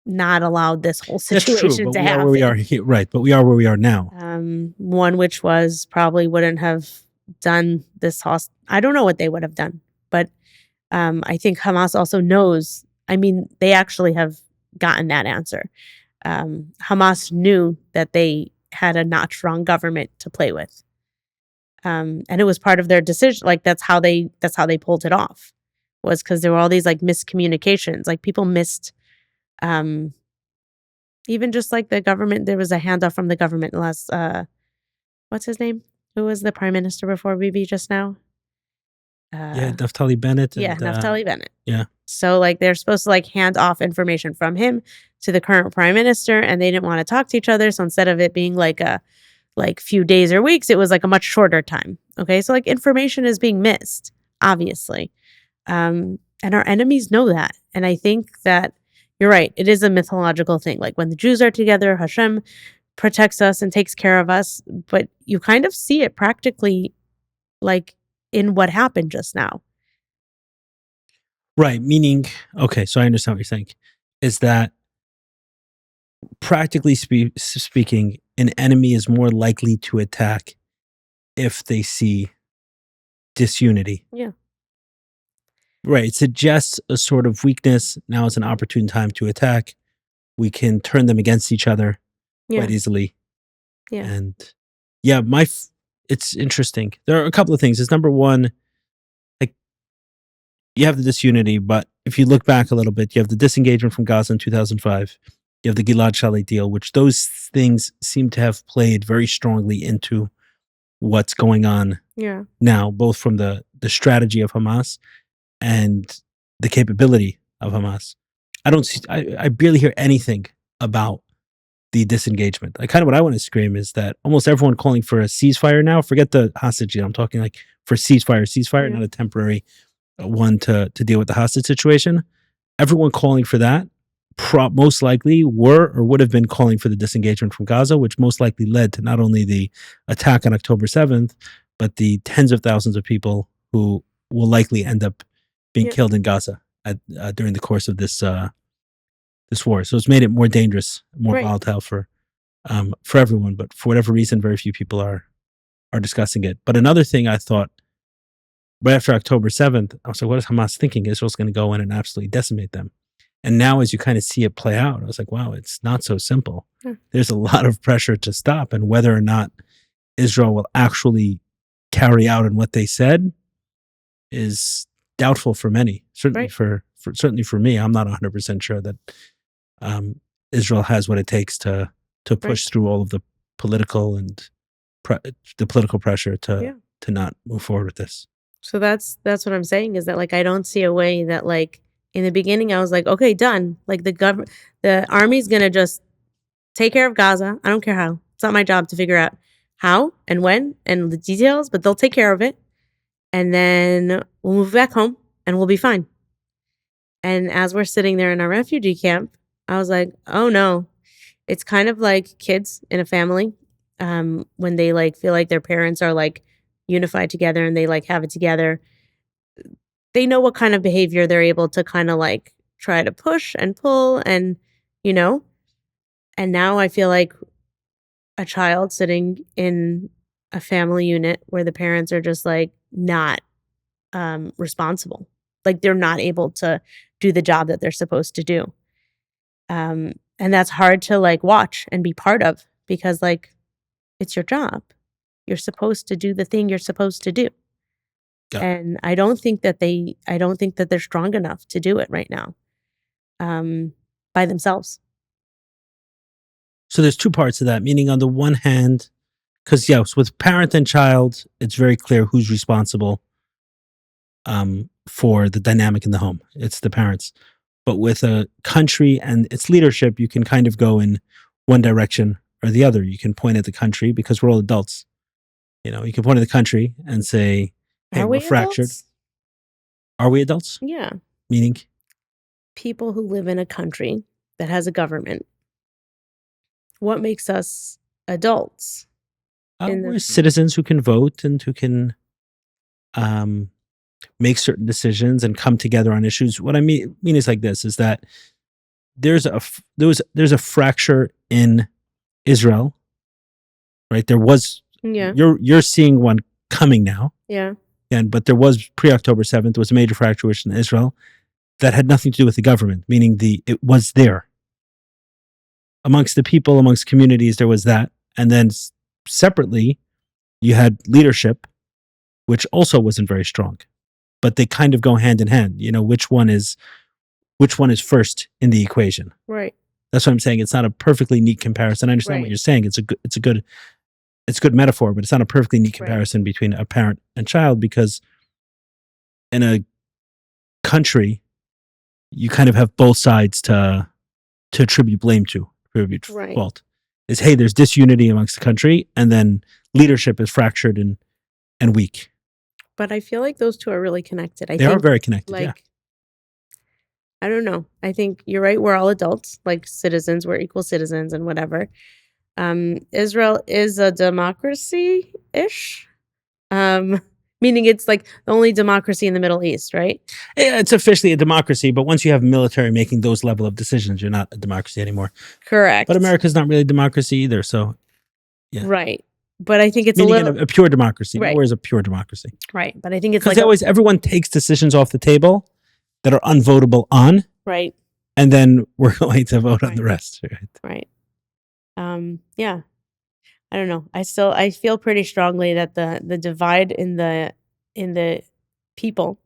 not allowed this whole situation to happen. Where we are here, right? But we are where we are now. One which probably wouldn't have done this I don't know what they would have done, but I think Hamas also knows. I mean, they actually have gotten that answer. Hamas knew that they had a not strong government to play with, and it was part of their decision. Like that's how they pulled it off, was because there were all these like miscommunications. Like people missed, even just like the government. There was a handoff from the government last. What's his name? Who was the prime minister before Bibi just now? Naftali Bennett. Naftali Bennett. Yeah. So like they're supposed to like hand off information from him to the current prime minister, and they didn't want to talk to each other. So instead of it being like a few days or weeks, it was like a much shorter time. Okay, so like information is being missed, obviously, and our enemies know that. And I think that you're right. It is a mythological thing. Like when the Jews are together, Hashem protects us and takes care of us. But you kind of see it practically, like in what happened just now. Right. Meaning, okay, so I understand what you're saying. Is that practically speaking, an enemy is more likely to attack if they see disunity. Yeah. Right. It suggests a sort of weakness. Now is an opportune time to attack. We can turn them against each other Yeah. quite easily. Yeah. And yeah, it's interesting. There are a couple of things. It's number one, like you have the disunity, but if you look back a little bit, you have the disengagement from Gaza in 2005. You have the Gilad Shalit deal, which those things seem to have played very strongly into what's going on Yeah. now, both from the strategy of Hamas and the capability of Hamas. I barely hear anything about the disengagement. Like, kind of what I want to scream is that almost everyone calling for a ceasefire now, forget the hostage deal. I'm talking like for ceasefire, Yeah. not a temporary one to deal with the hostage situation. Everyone calling for that most likely were or would have been calling for the disengagement from Gaza, which most likely led to not only the attack on October 7th, but the tens of thousands of people who will likely end up being Yeah. killed in Gaza during the course of this war. So it's made it more dangerous, more Right. volatile for everyone. But for whatever reason, very few people are discussing it. But another thing I thought right after October 7th, I was like, what is Hamas thinking? Israel's going to go in and absolutely decimate them. And now, as you kind of see it play out, I was like, wow, it's not so simple. Yeah. There's a lot of pressure to stop, and whether or not Israel will actually carry out on what they said is doubtful for many. Certainly Right. certainly for me, I'm not 100% sure that Israel has what it takes to push Right. through all of the political and the political pressure Yeah. to not move forward with this. So that's what I'm saying is that, like, I don't see a way that, like, in the beginning I was like, okay, done. Like, the army's gonna just take care of Gaza. I don't care how. It's not my job to figure out how and when and the details, but they'll take care of it. And then we'll move back home and we'll be fine. And as we're sitting there in our refugee camp, I was like, oh no. It's kind of like kids in a family, when they, like, feel like their parents are, like, unified together and they, like, have it together. They know what kind of behavior they're able to kinda, like, try to push and pull and, you know? And now I feel like a child sitting in a family unit where the parents are just, like, not, responsible. Like, they're not able to do the job that they're supposed to do. And that's hard to, like, watch and be part of because, like, it's your job. You're supposed to do the thing you're supposed to do. Yeah. And I don't think that they're strong enough to do it right now, by themselves. So there's two parts of that. Meaning, on the one hand, because yes, with parent and child, it's very clear who's responsible for the dynamic in the home. It's the parents. But with a country and its leadership, you can kind of go in one direction or the other. You can point at the country because we're all adults. You can point at the country and say, "Hey, Are we're we fractured." adults? Are we adults? Yeah. Meaning, People who live in a country that has a government. What makes us adults? we're citizens who can vote and who can um, make certain decisions and come together on issues. What I mean is like this: is that there's a fracture in Israel, right? There was Yeah. you're seeing one coming now, Yeah. but there was pre-October 7th. There was a major fracture in Israel that had nothing to do with the government, meaning it was there amongst the people, amongst communities. There was that, and then separately, you had leadership, which also wasn't very strong. But they kind of go hand in hand. Which one is first in the equation? Right. That's what I'm saying. It's not a perfectly neat comparison. I understand what Right. you're saying. It's a good metaphor, but it's not a perfectly neat Right. comparison between a parent and child, because in a country, you kind of have both sides to attribute blame to, attribute Right. fault. Is, hey, there's disunity amongst the country, and then leadership is fractured and weak. But I feel like those two are really connected. They are very connected. Like, Yeah. I don't know. I think you're right. We're all adults, like citizens. We're equal citizens and whatever. Israel is a democracy-ish, meaning it's like the only democracy in the Middle East, right? Yeah, it's officially a democracy, but once you have military making those level of decisions, you're not a democracy anymore. Correct. But America's not really a democracy either. So, yeah. Right. But I think it's meaning a little a pure democracy. Right. Nowhere is a pure democracy. Right. But I think it's Because like everyone takes decisions off the table, that are unvotable on, Right. and then we're going to vote on the Right. rest. Right. Right. Yeah. I don't know. I feel pretty strongly that the divide in the people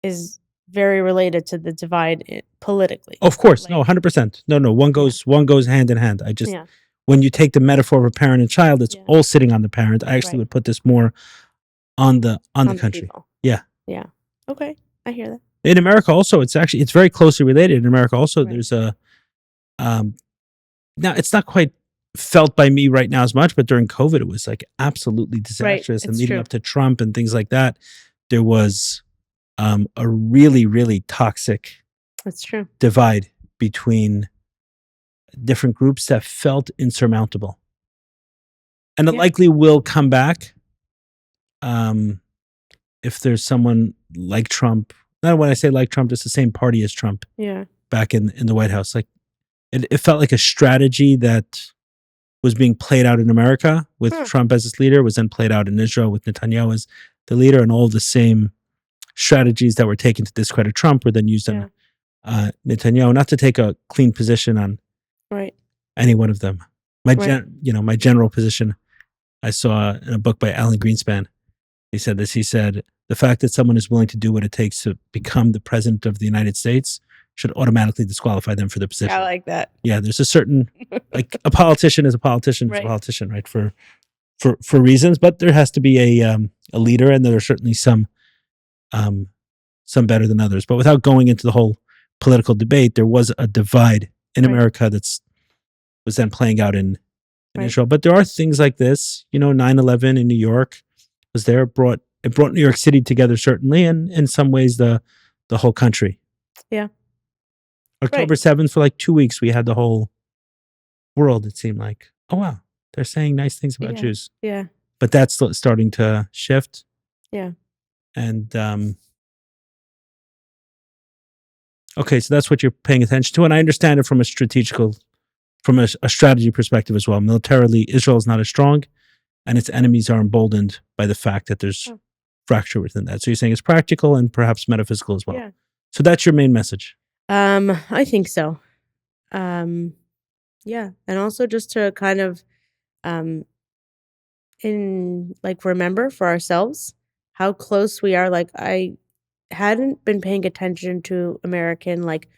is very related to the divide politically. Of course, no, Like, 100%. No. One goes hand in hand. I just yeah. when you take the metaphor of a parent and child, it's Yeah. all sitting on the parent. I actually Right. would put this more on the On the country. people. Yeah. Yeah. Okay. I hear that. In America, also, it's very closely related. In America, also, Right. there's a now it's not quite felt by me right now as much, but during COVID, it was like absolutely disastrous. And It's leading true. up to Trump and things like that, there was a really, really toxic That's true. divide between different groups that felt insurmountable. And it Yeah. likely will come back if there's someone like Trump. Not when I say like Trump, just the same party as Trump Yeah. back in the White House. Like it felt like a strategy that was being played out in America with Trump as its leader was then played out in Israel with Netanyahu as the leader, and all the same strategies that were taken to discredit Trump were then used on Netanyahu. Not to take a clean position on Right. any one of them. My Right. my general position I saw in a book by Alan Greenspan. He said this. He said the fact that someone is willing to do what it takes to become the president of the United States should automatically disqualify them for the position. I like that. Yeah, there's a certain like a politician is a politician is a politician, right? For reasons, but there has to be a leader, and there are certainly some better than others. But without going into the whole political debate, there was a divide in America that's was then playing out in Israel. But there are things like this, 9/11 in New York was there. It brought New York City together, certainly, and in some ways the whole country. Yeah. October 7th, for like 2 weeks, we had the whole world, it seemed like, oh, wow, they're saying nice things about Jews. Yeah. But that's starting to shift. Yeah. And, okay, so that's what you're paying attention to. And I understand it from a strategy perspective as well. Militarily, Israel is not as strong, and its enemies are emboldened by the fact that there's fracture within that. So you're saying it's practical and perhaps metaphysical as well. Yeah. So that's your main message. I think so. Yeah. And also just to kind of remember for ourselves how close we are. Like, I hadn't been paying attention to American, like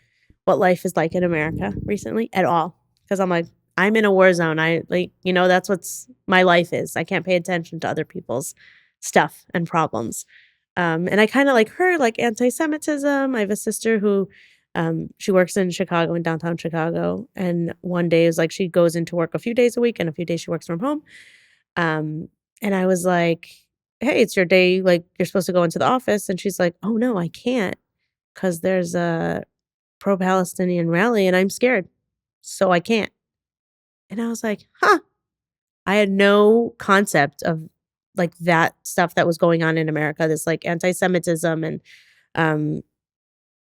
what life is like in America recently at all. Because I'm like, I'm in a war zone. That's what's my life is. I can't pay attention to other people's stuff and problems. And I kind of heard anti-Semitism. I have a sister who she works in Chicago, in downtown Chicago. And one day is she goes into work a few days a week, and a few days she works from home. And I was like, hey, it's your day. You're supposed to go into the office. And she's like, oh, no, I can't, because there's a pro-Palestinian rally and I'm scared. So I can't. And I was like, huh. I had no concept of that stuff that was going on in America, this anti-Semitism. And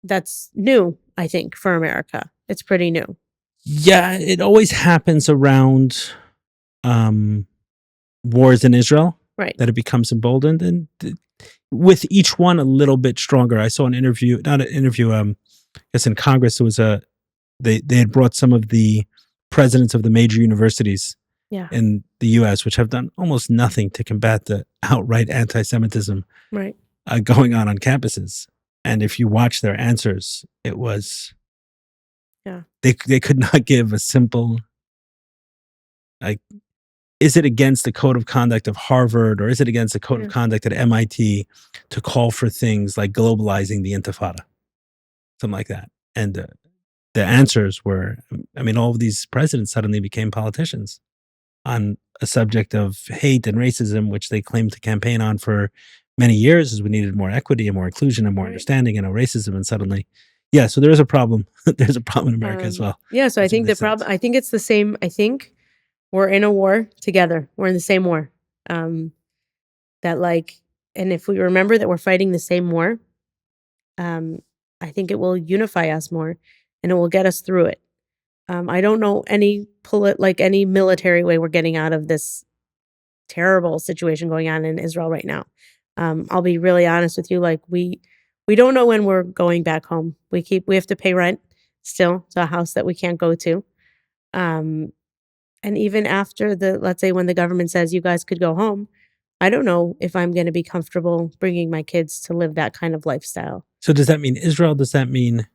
that's new, I think, for America. It's pretty new. Yeah, it always happens around wars in Israel, right? That it becomes emboldened, and with each one a little bit stronger. I saw I guess in Congress, it was they had brought some of the presidents of the major universities in the U.S., which have done almost nothing to combat the outright anti-Semitism going on campuses. And if you watch their answers, it was they could not give a simple is it against the code of conduct of Harvard, or is it against the code of conduct at MIT to call for things like globalizing the Intifada, something like that? And the answers were, all of these presidents suddenly became politicians on a subject of hate and racism, which they claimed to campaign on for many years, as we needed more equity and more inclusion and more understanding and no racism. And suddenly, so there is a problem. There's a problem in America as well. Yeah. So I think the problem, I think it's the same. I think we're in a war together. We're in the same war. And if we remember that we're fighting the same war, I think it will unify us more, and it will get us through it. I don't know any any military way we're getting out of this terrible situation going on in Israel right now. I'll be really honest with you. We we don't know when we're going back home. We have to pay rent still to a house that we can't go to. Um, and even after let's say when the government says you guys could go home, I don't know if I'm going to be comfortable bringing my kids to live that kind of lifestyle. So does that mean Israel? Does that mean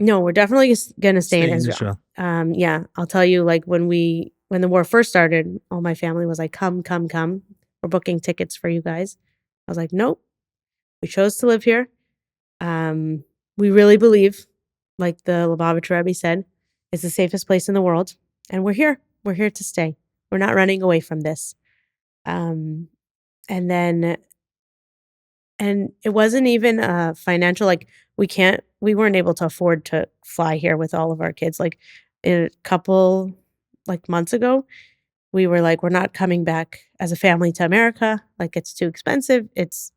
No, we're definitely going to stay in stay in Israel. Israel? Yeah, I'll tell you, like when the war first started, all my family was like, "Come, come, come! We're booking tickets for you guys." I was like, "Nope, we chose to live here. Um, we really believe, like the Lubavitch Rebbe said, it's the safest place in the world, and we're here. We're here to stay. We're not running away from this." Um, and then And it wasn't even, financial, like, we weren't able to afford to fly here with all of our kids, like, a couple, like, months ago, we were like, "We're not coming back as a family to America, like, it's too expensive, it's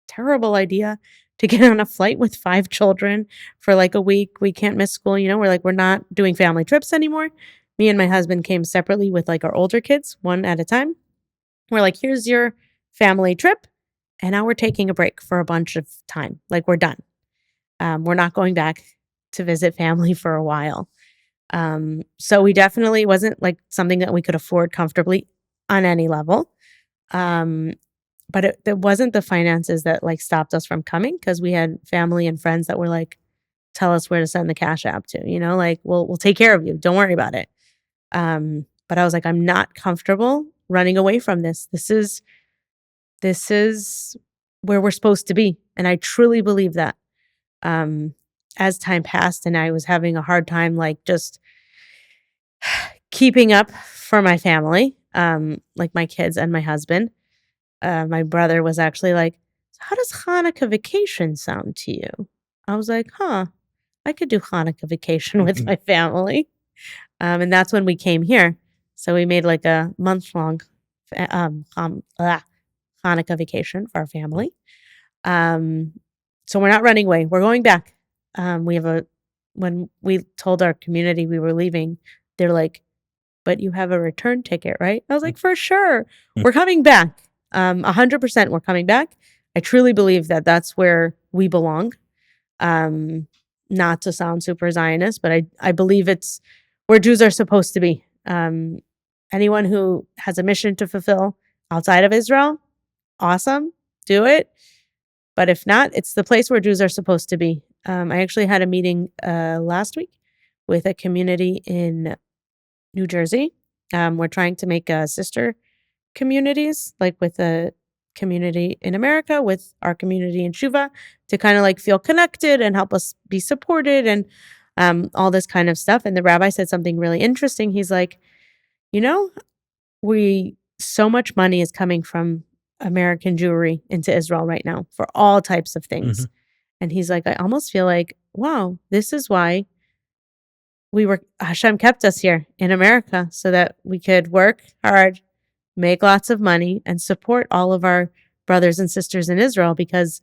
terrible idea to get on a flight with 5 children for, like, a week, we can't miss school," we're like, "We're not doing family trips anymore." Me and my husband came separately with, like, our older kids, one at a time. We're like, "Here's your family trip, and now we're taking a break for a bunch of time. Like, we're done. We're not going back to visit family for a while." So we definitely wasn't, like, something that we could afford comfortably on any level. Um, but it wasn't the finances that, like, stopped us from coming because we had family and friends that were like, "Tell us where to send the Cash App to," like, "We'll take care of you. Don't worry about it." But I was like, "I'm not comfortable running away from this. This is where we're supposed to be," and I truly believe that. Um, as time passed and I was having a hard time, like, just keeping up for my family, like, my kids and my husband, my brother was actually like, "So how does Hanukkah vacation sound to you?" I was like, "Huh, I could do Hanukkah vacation with my family." And that's when we came here. So we made, like, a month-long, Hanukkah vacation for our family. Um, so we're not running away. We're going back. We have a When we told our community we were leaving, they're like, "But you have a return ticket, right?" I was like, "For sure. We're coming back. 100% we're coming back." I truly believe that that's where we belong. Um, Not to sound super Zionist, but I believe it's where Jews are supposed to be. Anyone who has a mission to fulfill outside of Israel, awesome, do it. But if not, it's the place where Jews are supposed to be. I actually had a meeting last week with a community in New Jersey. We're trying to make sister communities, like with a community in America, with our community in Shuva, to kind of like feel connected and help us be supported and all this kind of stuff. And the rabbi said something really interesting. He's like, you know, we so much money is coming from American Jewry into Israel right now for all types of things. Mhm. And he's like, I almost feel like, wow, this is why Hashem kept us here in America so that we could work hard, make lots of money, and support all of our brothers and sisters in Israel because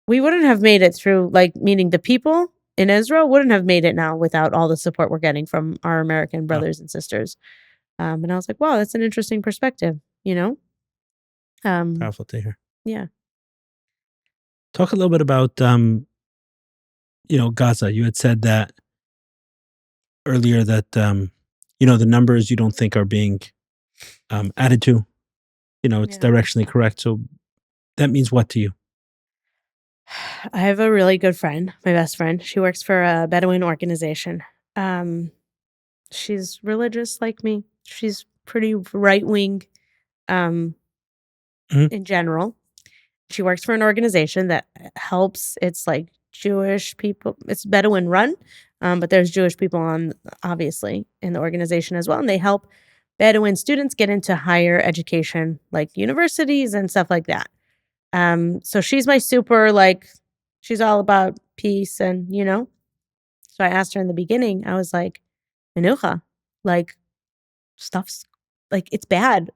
we wouldn't have made it through, like, meaning the people in Israel wouldn't have made it now without all the support we're getting from our American Wow, brothers and sisters. And I was like, wow, that's an interesting perspective, you know? Um, powerful to hear. yeah. Talk a little bit about Gaza. You had said that earlier that the numbers you don't think are being added to. It's Yeah. directionally correct. So that means what to you? I have a really good friend, my best friend. She works for a Bedouin organization. Um, she's religious like me. She's pretty right wing Mhm. in general. She works for an organization that helps. It's like Jewish people. It's Bedouin run, but there's Jewish people on obviously in the organization as well, and they help Bedouin students get into higher education, like universities and stuff like that. So she's my super like, she's all about peace and. So I asked her in the beginning. I was like, Menucha, like stuff's like it's bad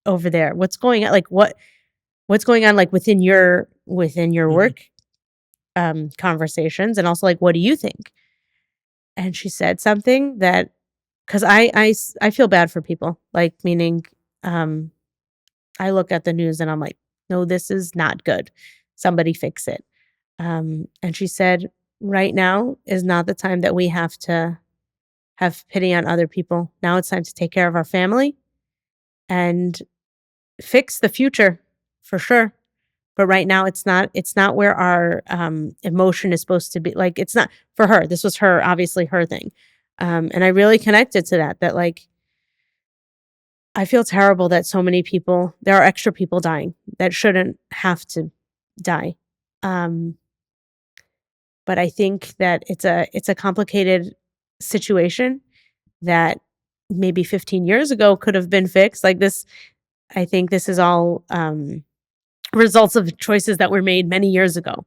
over there. What's going on? Like what's going on like within your Mhm. work conversations, and also like what do you think? And she said something that, because I feel bad for people, like, meaning um I look at the news and I'm like, no, this is not good, somebody fix it. And she said, right now is not the time that we have to have pity on other people. Now it's time to take care of our family and fix the future for sure. But right now it's not where our emotion is supposed to be. Like, it's not for her. This was her, obviously her thing. And I really connected to that like, I feel terrible that so many people, there are extra people dying that shouldn't have to die. But I think that it's a complicated situation that maybe 15 years ago could have been fixed. Like this, I think this is all results of choices that were made many years ago.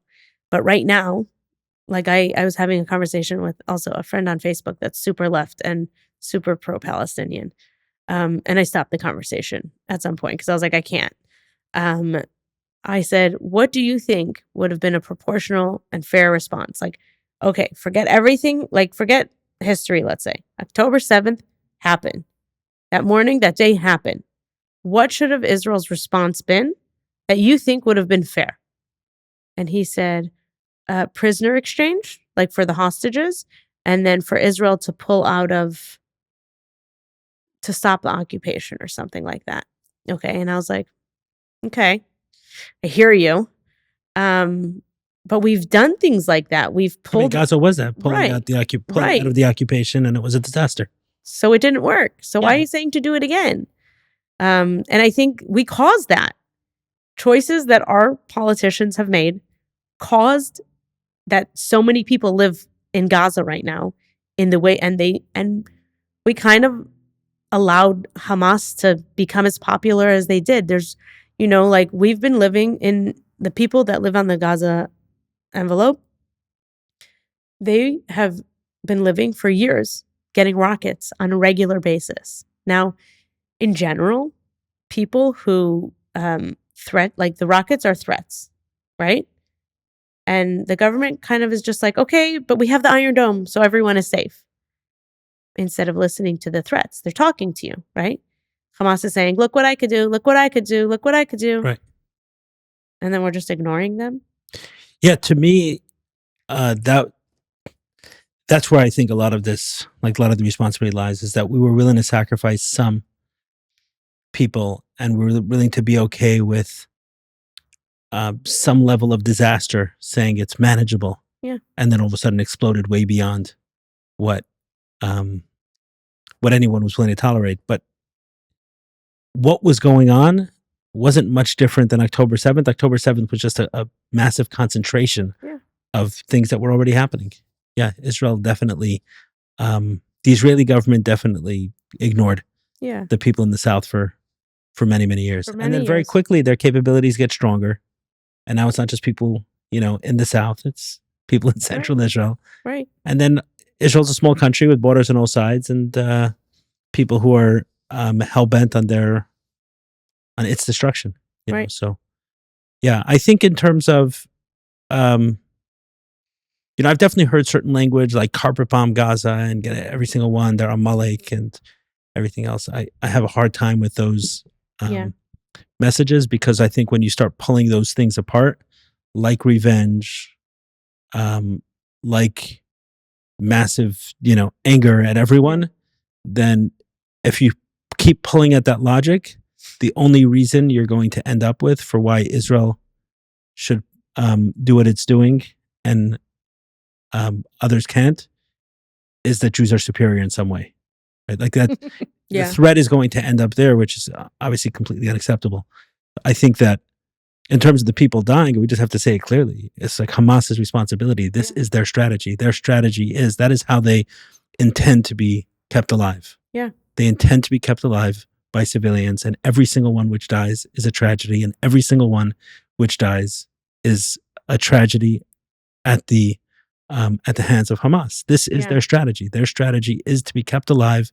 But right now, like I was having a conversation with also a friend on Facebook that's super left and super pro-Palestinian. And I stopped the conversation at some point because I was like, I can't. I said, what do you think would have been a proportional and fair response? Like, okay, forget everything, like forget history, let's say. October 7th happened. That morning, that day happened. What should have Israel's response been that you think would have been fair? And he said, prisoner exchange, like for the hostages, and then for Israel to pull out of, to stop the occupation or something like that. Okay. And I was like, okay, I hear you. But we've done things like that. We've I mean, pulled Gaza was that, pulling right, out the pulling right. out of the occupation, and it was a disaster. So it didn't work. So why Yeah. are you saying to do it again? And I think we caused that. Choices that our politicians have made caused that so many people live in Gaza right now in the way, and we kind of allowed Hamas to become as popular as they did. There's, like we've been living in the people that live on the Gaza envelope. They have been living for years getting rockets on a regular basis. Now, in general, people who threat, like the rockets are threats, right? And the government kind of is just like, okay, but we have the Iron Dome, so everyone is safe. Instead of listening to the threats, they're talking to you, right? Hamas is saying, look what I could do, look what I could do, look what I could do. Right. And then we're just ignoring them. Yeah, to me, that's where I think a lot of this, like a lot of the responsibility lies, is that we were willing to sacrifice some people, and we were willing to be okay with some level of disaster, saying it's manageable. Yeah. And then all of a sudden exploded way beyond what anyone was willing to tolerate. But what was going on wasn't much different than October 7th. October 7th was just a massive concentration of things that were already happening. Yeah, Israel definitely, the Israeli government definitely ignored the people in the South for many, many years. And then very quickly, their capabilities get stronger. And now it's not just people, in the South, it's people in central Israel. Right. And then Israel's a small country with borders on all sides, and people who are hell-bent on its destruction. Right. So, yeah, I think in terms of, I've definitely heard certain language like carpet bomb Gaza and get every single one. They're Amalek and everything else. I have a hard time with those messages, because I think when you start pulling those things apart, like revenge, like massive, anger at everyone, then if you keep pulling at that logic, the only reason you're going to end up with for why Israel should do what it's doing and others can't is that Jews are superior in some way, right? Like that, the threat is going to end up there, which is obviously completely unacceptable. I think that in terms of the people dying, we just have to say it clearly. It's like Hamas's responsibility. This is their strategy. Their strategy is that is how they intend to be kept alive. Yeah. They intend to be kept alive by civilians, and every single one which dies is a tragedy, and every single one which dies is a tragedy at the hands of Hamas. This is their strategy. Their strategy is to be kept alive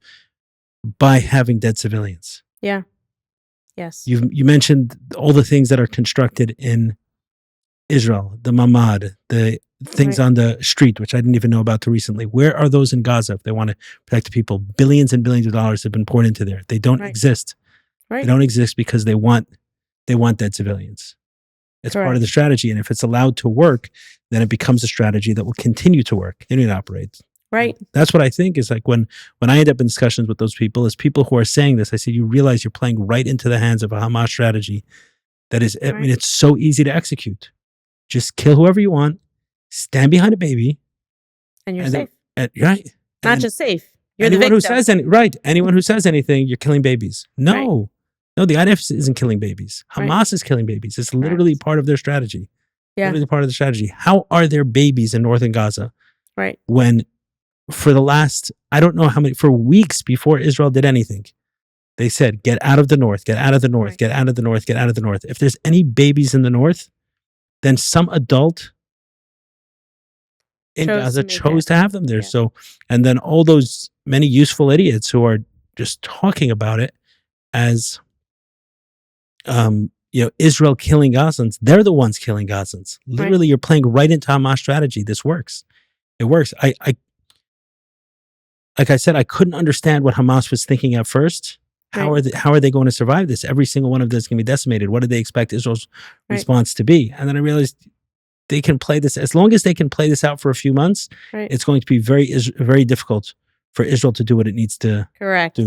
by having dead civilians. Yeah. Yes. You mentioned all the things that are constructed in Israel, the mamad, the things on the street, which I didn't even know about till recently. Where are those in Gaza if they want to protect the people? Billions and billions of dollars have been poured into there. They don't exist. They don't exist because they want dead civilians. It's part of the strategy. And if it's allowed to work, then it becomes a strategy that will continue to work and it operates. Right. That's what I think is like when I end up in discussions with those people, is people who are saying this, I say, you realize you're playing right into the hands of a Hamas strategy that is, I mean, it's so easy to execute. Just kill whoever you want, stand behind a baby. And you're safe. Right. Not just safe. You're anyone the victim. Who says anyone who says anything, you're killing babies. No, no, the IDF isn't killing babies. Hamas is killing babies. It's literally part of their strategy. Yeah. Literally part of the strategy. How are there babies in northern Gaza? Right. When for the last, I don't know how many, for weeks before Israel did anything, they said, get out of the north, get out of the north, get out of the north, get out of the north. If there's any babies in the north, then some adult in Gaza chose to have them there. Yeah. So, and then all those many useful idiots who are just talking about it as, Israel killing Gazans, they're the ones killing Gazans. Literally, you're playing right into Hamas strategy. This works. It works. Like I said, I couldn't understand what Hamas was thinking at first. How are they going to survive this? Every single one of them is going to be decimated. What do they expect Israel's response to be? And then I realized they can play this, as long as they can play this out for a few months, it's going to be very difficult for Israel to do what it needs to do. Correct.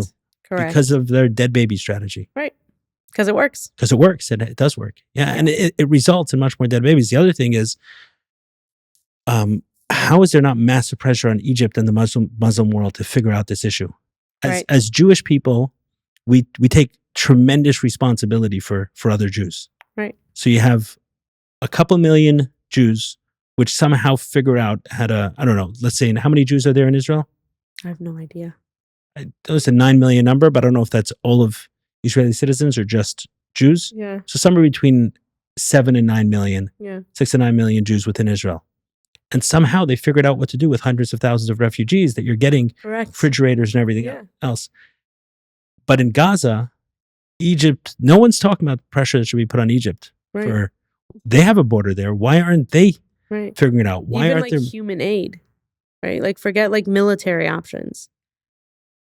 Because of their dead baby strategy. Right. Because it works. Because it works, and it does work. Yeah. And it results in much more dead babies. The other thing is, how is there not massive pressure on Egypt and the Muslim world to figure out this issue? As Jewish people, we take tremendous responsibility for other Jews. Right. So you have a couple million Jews which somehow figure out how to, I don't know, let's say, how many Jews are there in Israel? I have no idea. That was a 9 million number, but I don't know if that's all of Israeli citizens or just Jews. Yeah. So somewhere between 7 and 9 million, 6 and 9 million Jews within Israel. And somehow they figured out what to do with hundreds of thousands of refugees, that you're getting refrigerators and everything else. But in Gaza, Egypt, no one's talking about the pressure that should be put on Egypt. They have a border there. Why aren't they figuring it out? Why aren't there human aid? Right? Like forget like military options.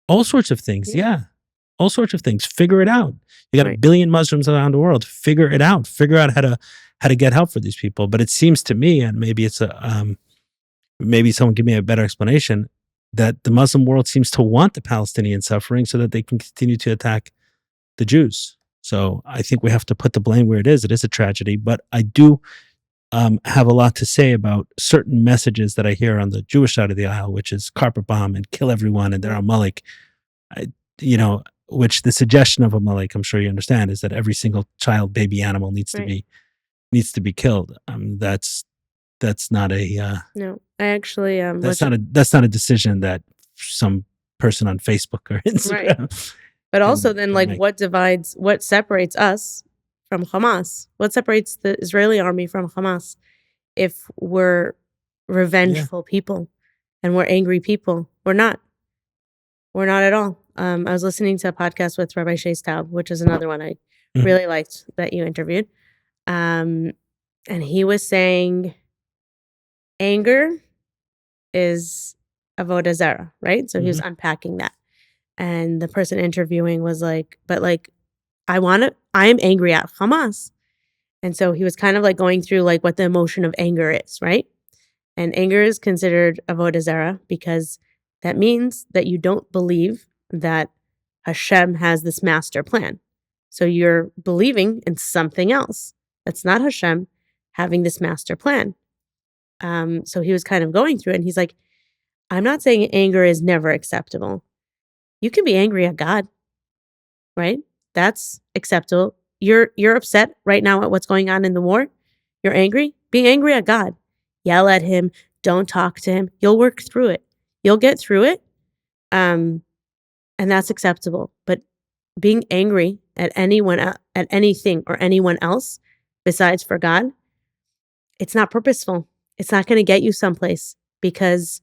All sorts of things. Yeah. All sorts of things. Figure it out. You got 1 billion Muslims around the world. Figure it out. Figure out how to get help for these people. But it seems to me, and maybe it's maybe someone give me a better explanation, that the Muslim world seems to want the Palestinian suffering so that they can continue to attack the Jews. So I think we have to put the blame where it is. It is a tragedy, but I do have a lot to say about certain messages that I hear on the Jewish side of the aisle, which is carpet bomb and kill everyone and they're a Malik. Which the suggestion of a Malik, I'm sure you understand, is that every single child, baby, animal needs to be killed. That's not a no. I actually that's not a decision that some person on Facebook or Instagram. But also then like what separates us from Hamas? What separates the Israeli army from Hamas? If we're revengeful people and we're angry people, we're not. We're not at all. I was listening to a podcast with Rabbi Shea Staub, which is another one I really liked that you interviewed. And he was saying anger is avodah zarah, right? So he was unpacking that. And the person interviewing was like, but like, I am angry at Hamas. And so he was kind of like going through like what the emotion of anger is, right? And anger is considered avodah zarah because that means that you don't believe that Hashem has this master plan. So you're believing in something else that's not Hashem having this master plan. So he was kind of going through it, and he's like, I'm not saying anger is never acceptable. You can be angry at God, right? That's acceptable. You're upset right now at what's going on in the war. You're angry. Be angry at God. Yell at him. Don't talk to him. You'll work through it. You'll get through it. And that's acceptable. But being angry at anyone, at anything or anyone else besides for God, it's not purposeful. It's not going to get you someplace because,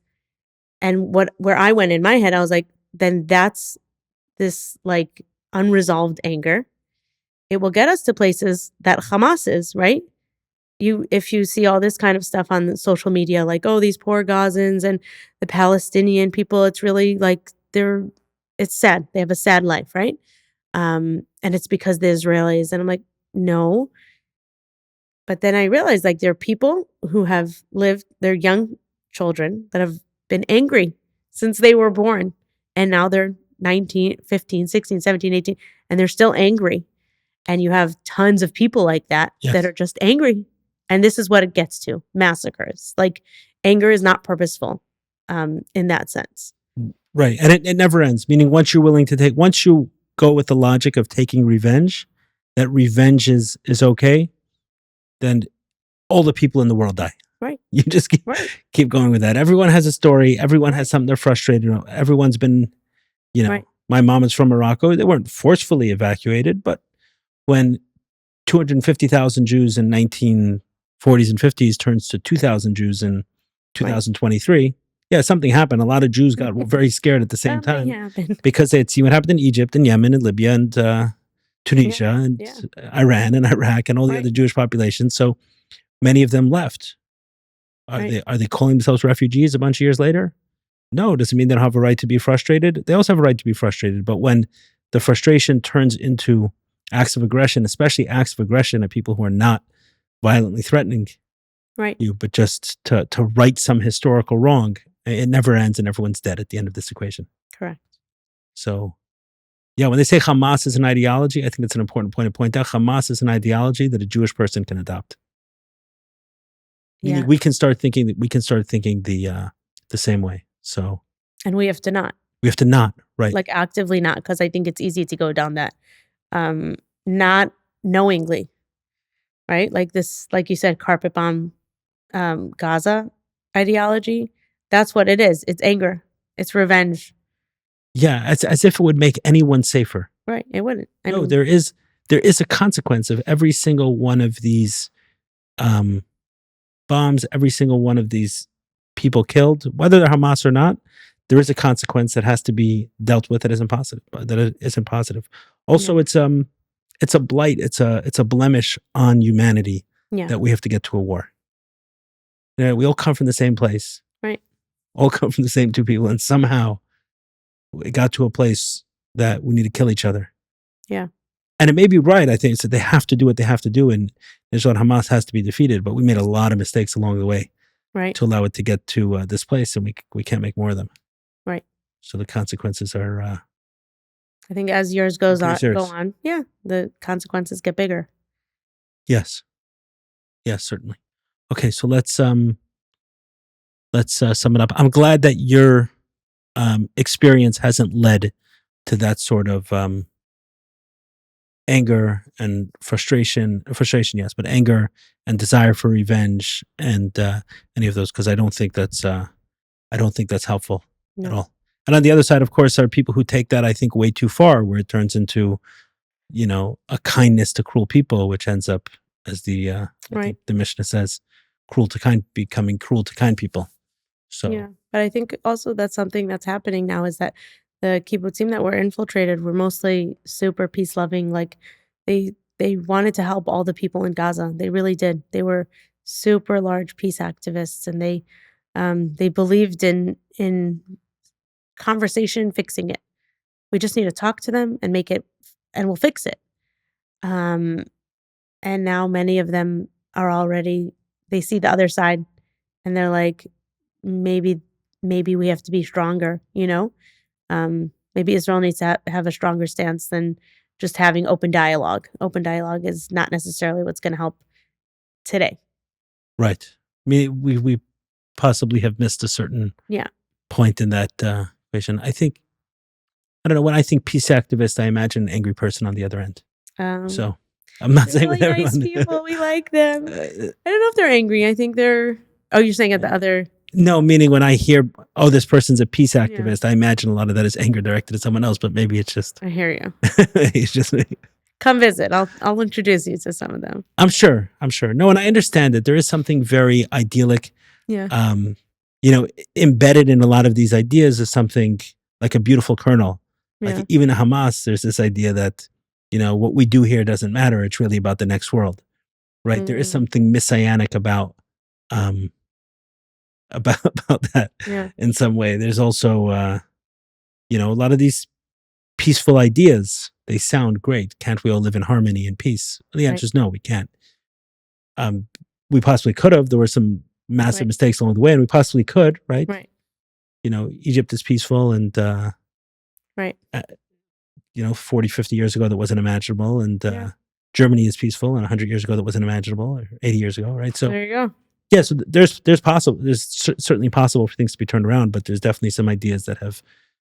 and where I went in my head, I was like, then that's this like unresolved anger. It will get us to places that Hamas is, right? If you see all this kind of stuff on social media, like, oh, these poor Gazans and the Palestinian people, it's really like it's sad. They have a sad life, right? And it's because the Israelis. And I'm like, no, But then I realized, like, there are people who have lived, they're young children that have been angry since they were born, and now they're 19, 15, 16, 17, 18, and they're still angry. And you have tons of people like that Yes. that are just angry. And this is what it gets to, massacres. Like, anger is not purposeful, in that sense. Right. And it never ends, meaning once you go with the logic of taking revenge, that revenge is okay, then all the people in the world die. Right. You just Right. keep going with that. Everyone has a story. Everyone has something they're frustrated about. Everyone's been, Right. my mom is from Morocco. They weren't forcefully evacuated, but when 250,000 Jews in 1940s and 50s turns to 2,000 Jews in 2023, yeah, something happened. A lot of Jews got very scared at the same Something time happened. because they'd seen what happened in Egypt and Yemen and Libya and Tunisia and Iran and Iraq and all the other Jewish populations. So many of them left. Are they calling themselves refugees a bunch of years later? No, doesn't mean they don't have a right to be frustrated. They also have a right to be frustrated. But when the frustration turns into acts of aggression, especially acts of aggression at people who are not violently threatening you, but just to right some historical wrong, it never ends and everyone's dead at the end of this equation. Correct. So, yeah, when they say Hamas is an ideology, I think it's an important point to point out. Hamas is an ideology that a Jewish person can adopt. Meaning we can start thinking the same way. So, and we have to not. We have to not, right? Like, actively not, because I think it's easy to go down that, not knowingly, right? Like this, like you said, carpet bomb, Gaza ideology. That's what it is. It's anger. It's revenge. Yeah, as if it would make anyone safer. Right. It wouldn't. I No, mean, there is a consequence of every single one of these bombs, every single one of these people killed, whether they're Hamas or not. There is a consequence that has to be dealt with that isn't positive. Also, it's a blight. It's a blemish on humanity that we have to get to a war. We all come from the same place. Right. All come from the same two people, and somehow it got to a place that we need to kill each other. Yeah. And it may be right, I think, so they have to do what they have to do, and Israel and Hamas has to be defeated, but we made a lot of mistakes along the way to allow it to get to this place, and we can't make more of them. Right. So the consequences are... I think as years go on, the consequences get bigger. Yes. Yes, certainly. Okay, so let's sum it up. I'm glad that your experience hasn't led to that sort of anger and frustration, yes, but anger and desire for revenge and any of those, because I don't think that's helpful at all. And on the other side, of course, are people who take that, I think, way too far, where it turns into, a kindness to cruel people, which ends up, as I think the Mishnah says, becoming cruel to kind people. So yeah, but I think also that's something that's happening now, is that the kibbutzim that were infiltrated were mostly super peace loving. Like, they wanted to help all the people in Gaza. They really did. They were super large peace activists, and they believed in conversation fixing it. We just need to talk to them and make it, and we'll fix it. And now many of them are already, they see the other side, and they're like, maybe we have to be stronger, maybe Israel needs to have a stronger stance than just having open dialogue. Open dialogue is not necessarily what's going to help today. Right. I mean, we possibly have missed a certain point in that equation. I don't know, when I think peace activist, I imagine an angry person on the other end. So I'm not saying really nice people. We like them. I don't know if they're angry. I think they're... Oh, you're saying at the other... No, meaning when I hear, this person's a peace activist, I imagine a lot of that is anger directed at someone else, but maybe it's just... I hear you. It's just me. Come visit. I'll introduce you to some of them. I'm sure. No, and I understand that there is something very idyllic. Yeah. Embedded in a lot of these ideas is something like a beautiful kernel. Yeah. Like even in Hamas, there's this idea that, what we do here doesn't matter. It's really about the next world, right? There is something messianic about that in some way. There's also, a lot of these peaceful ideas. They sound great. Can't we all live in harmony and peace? Well, the answer is no, we can't. We possibly could have. There were some massive mistakes along the way, and we possibly could, right? Right. Egypt is peaceful, and right. 40, 50 years ago that wasn't imaginable, and Germany is peaceful, and 100 years ago that wasn't imaginable, or 80 years ago, right? So there you go. Yeah, so there's certainly possible for things to be turned around, but there's definitely some ideas that have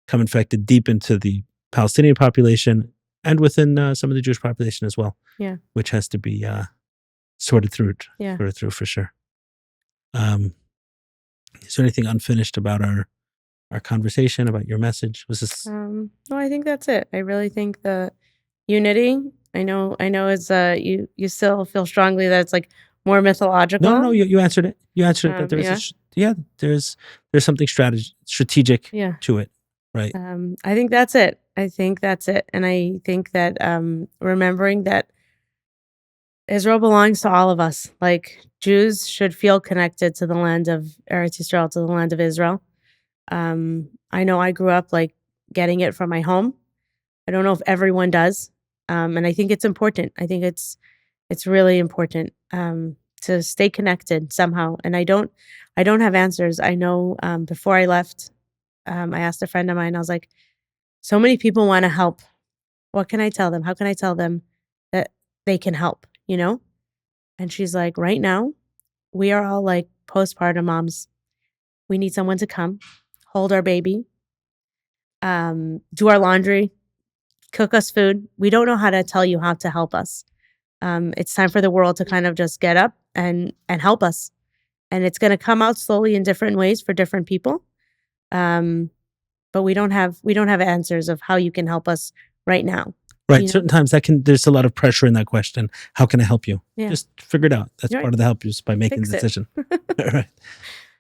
come infected deep into the Palestinian population and within some of the Jewish population as well. Yeah, which has to be sorted through. Yeah. Sorted through for sure. Is there anything unfinished about our conversation, about your message? Was this? No, I think that's it. I really think the unity. I know. It's you still feel strongly that it's like more mythological. No. You answered it. You answered it. That there's there's something strategic to it, right? I think that's it. And I think that remembering that Israel belongs to all of us. Like, Jews should feel connected to the land of Eretz Yisrael, to the land of Israel. I know I grew up like getting it from my home. I don't know if everyone does, and I think it's important. I think it's really important to stay connected somehow. And I don't have answers. I know before I left, I asked a friend of mine. I was like, so many people want to help. What can I tell them? How can I tell them that they can help? And she's like, right now, we are all like postpartum moms. We need someone to come, hold our baby, do our laundry, cook us food. We don't know how to tell you how to help us. It's time for the world to kind of just get up and help us. And it's going to come out slowly in different ways for different people. But we don't have answers of how you can help us right now. Right. Certain times there's a lot of pressure in that question. How can I help you? Yeah. Just figure it out. That's part of the help, just by making Fix the decision. Right.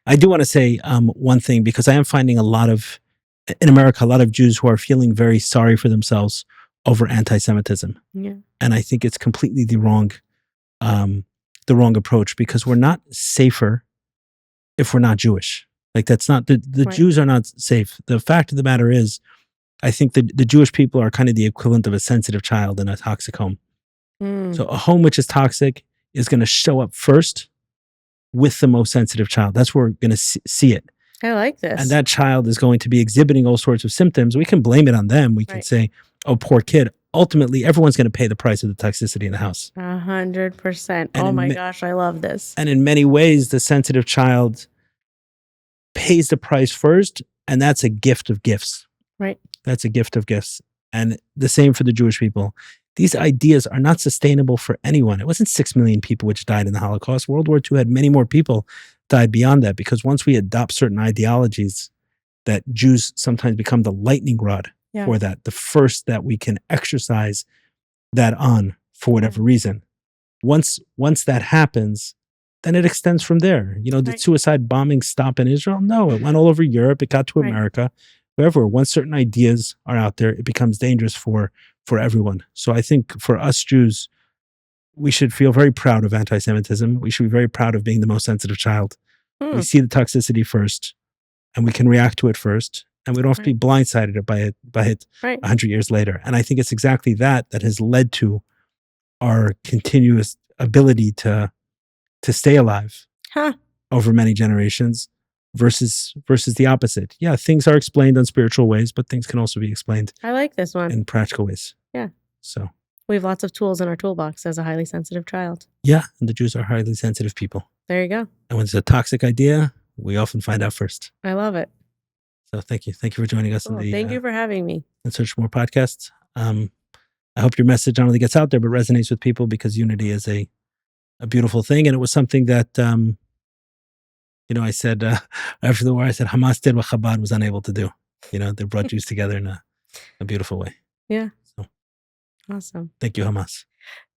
I do want to say one thing, because I am finding in America, a lot of Jews who are feeling very sorry for themselves over anti-Semitism. Yeah. And I think it's completely the wrong approach, because we're not safer if we're not Jewish. Like, that's not, the Jews are not safe. The fact of the matter is, I think the Jewish people are kind of the equivalent of a sensitive child in a toxic home. So a home which is toxic is going to show up first with the most sensitive child. That's where we're going to see it. I like this. And that child is going to be exhibiting all sorts of symptoms. We can blame it on them. We can say, oh, poor kid. Ultimately, everyone's going to pay the price of the toxicity in the house. 100%. Oh my gosh, I love this. And in many ways, the sensitive child pays the price first, and that's a gift of gifts. Right. That's a gift of gifts. And the same for the Jewish people. These ideas are not sustainable for anyone. It wasn't 6 million people which died in the Holocaust. World War II had many more people died beyond that, because once we adopt certain ideologies, that Jews sometimes become the lightning rod for that, the first that we can exercise that on for whatever reason. Once that happens, then it extends from there. Did suicide bombings stop in Israel? No, it went all over Europe. It got to America. Wherever, once certain ideas are out there, it becomes dangerous for everyone. So I think for us Jews, we should feel very proud of anti-Semitism. We should be very proud of being the most sensitive child. We see the toxicity first, and we can react to it first, and we don't have to be blindsided by it 100 years later. And I think it's exactly that has led to our continuous ability to stay alive over many generations. Versus the opposite. Yeah, things are explained on spiritual ways, but things can also be explained. I like this one. In practical ways. Yeah. So we have lots of tools in our toolbox as a highly sensitive child. Yeah, and the Jews are highly sensitive people. There you go. And when it's a toxic idea, we often find out first. I love it. So thank you. Thank you for joining us. Cool. Thank you for having me. In Search for More podcasts. I hope your message not only gets out there, but resonates with people, because unity is a beautiful thing. And it was something that I said after the war, I said Hamas did what Chabad was unable to do. They brought Jews together in a beautiful way. Yeah. So awesome. Thank you, Hamas.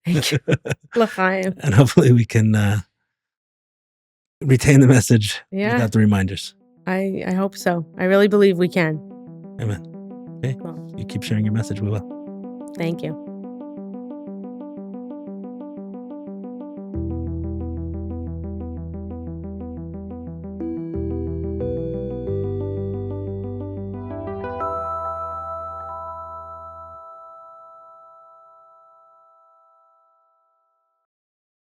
Thank you. L'chaim. And hopefully we can retain the message without the reminders. I hope so. I really believe we can. Amen. Okay. Cool. You keep sharing your message, we will. Thank you.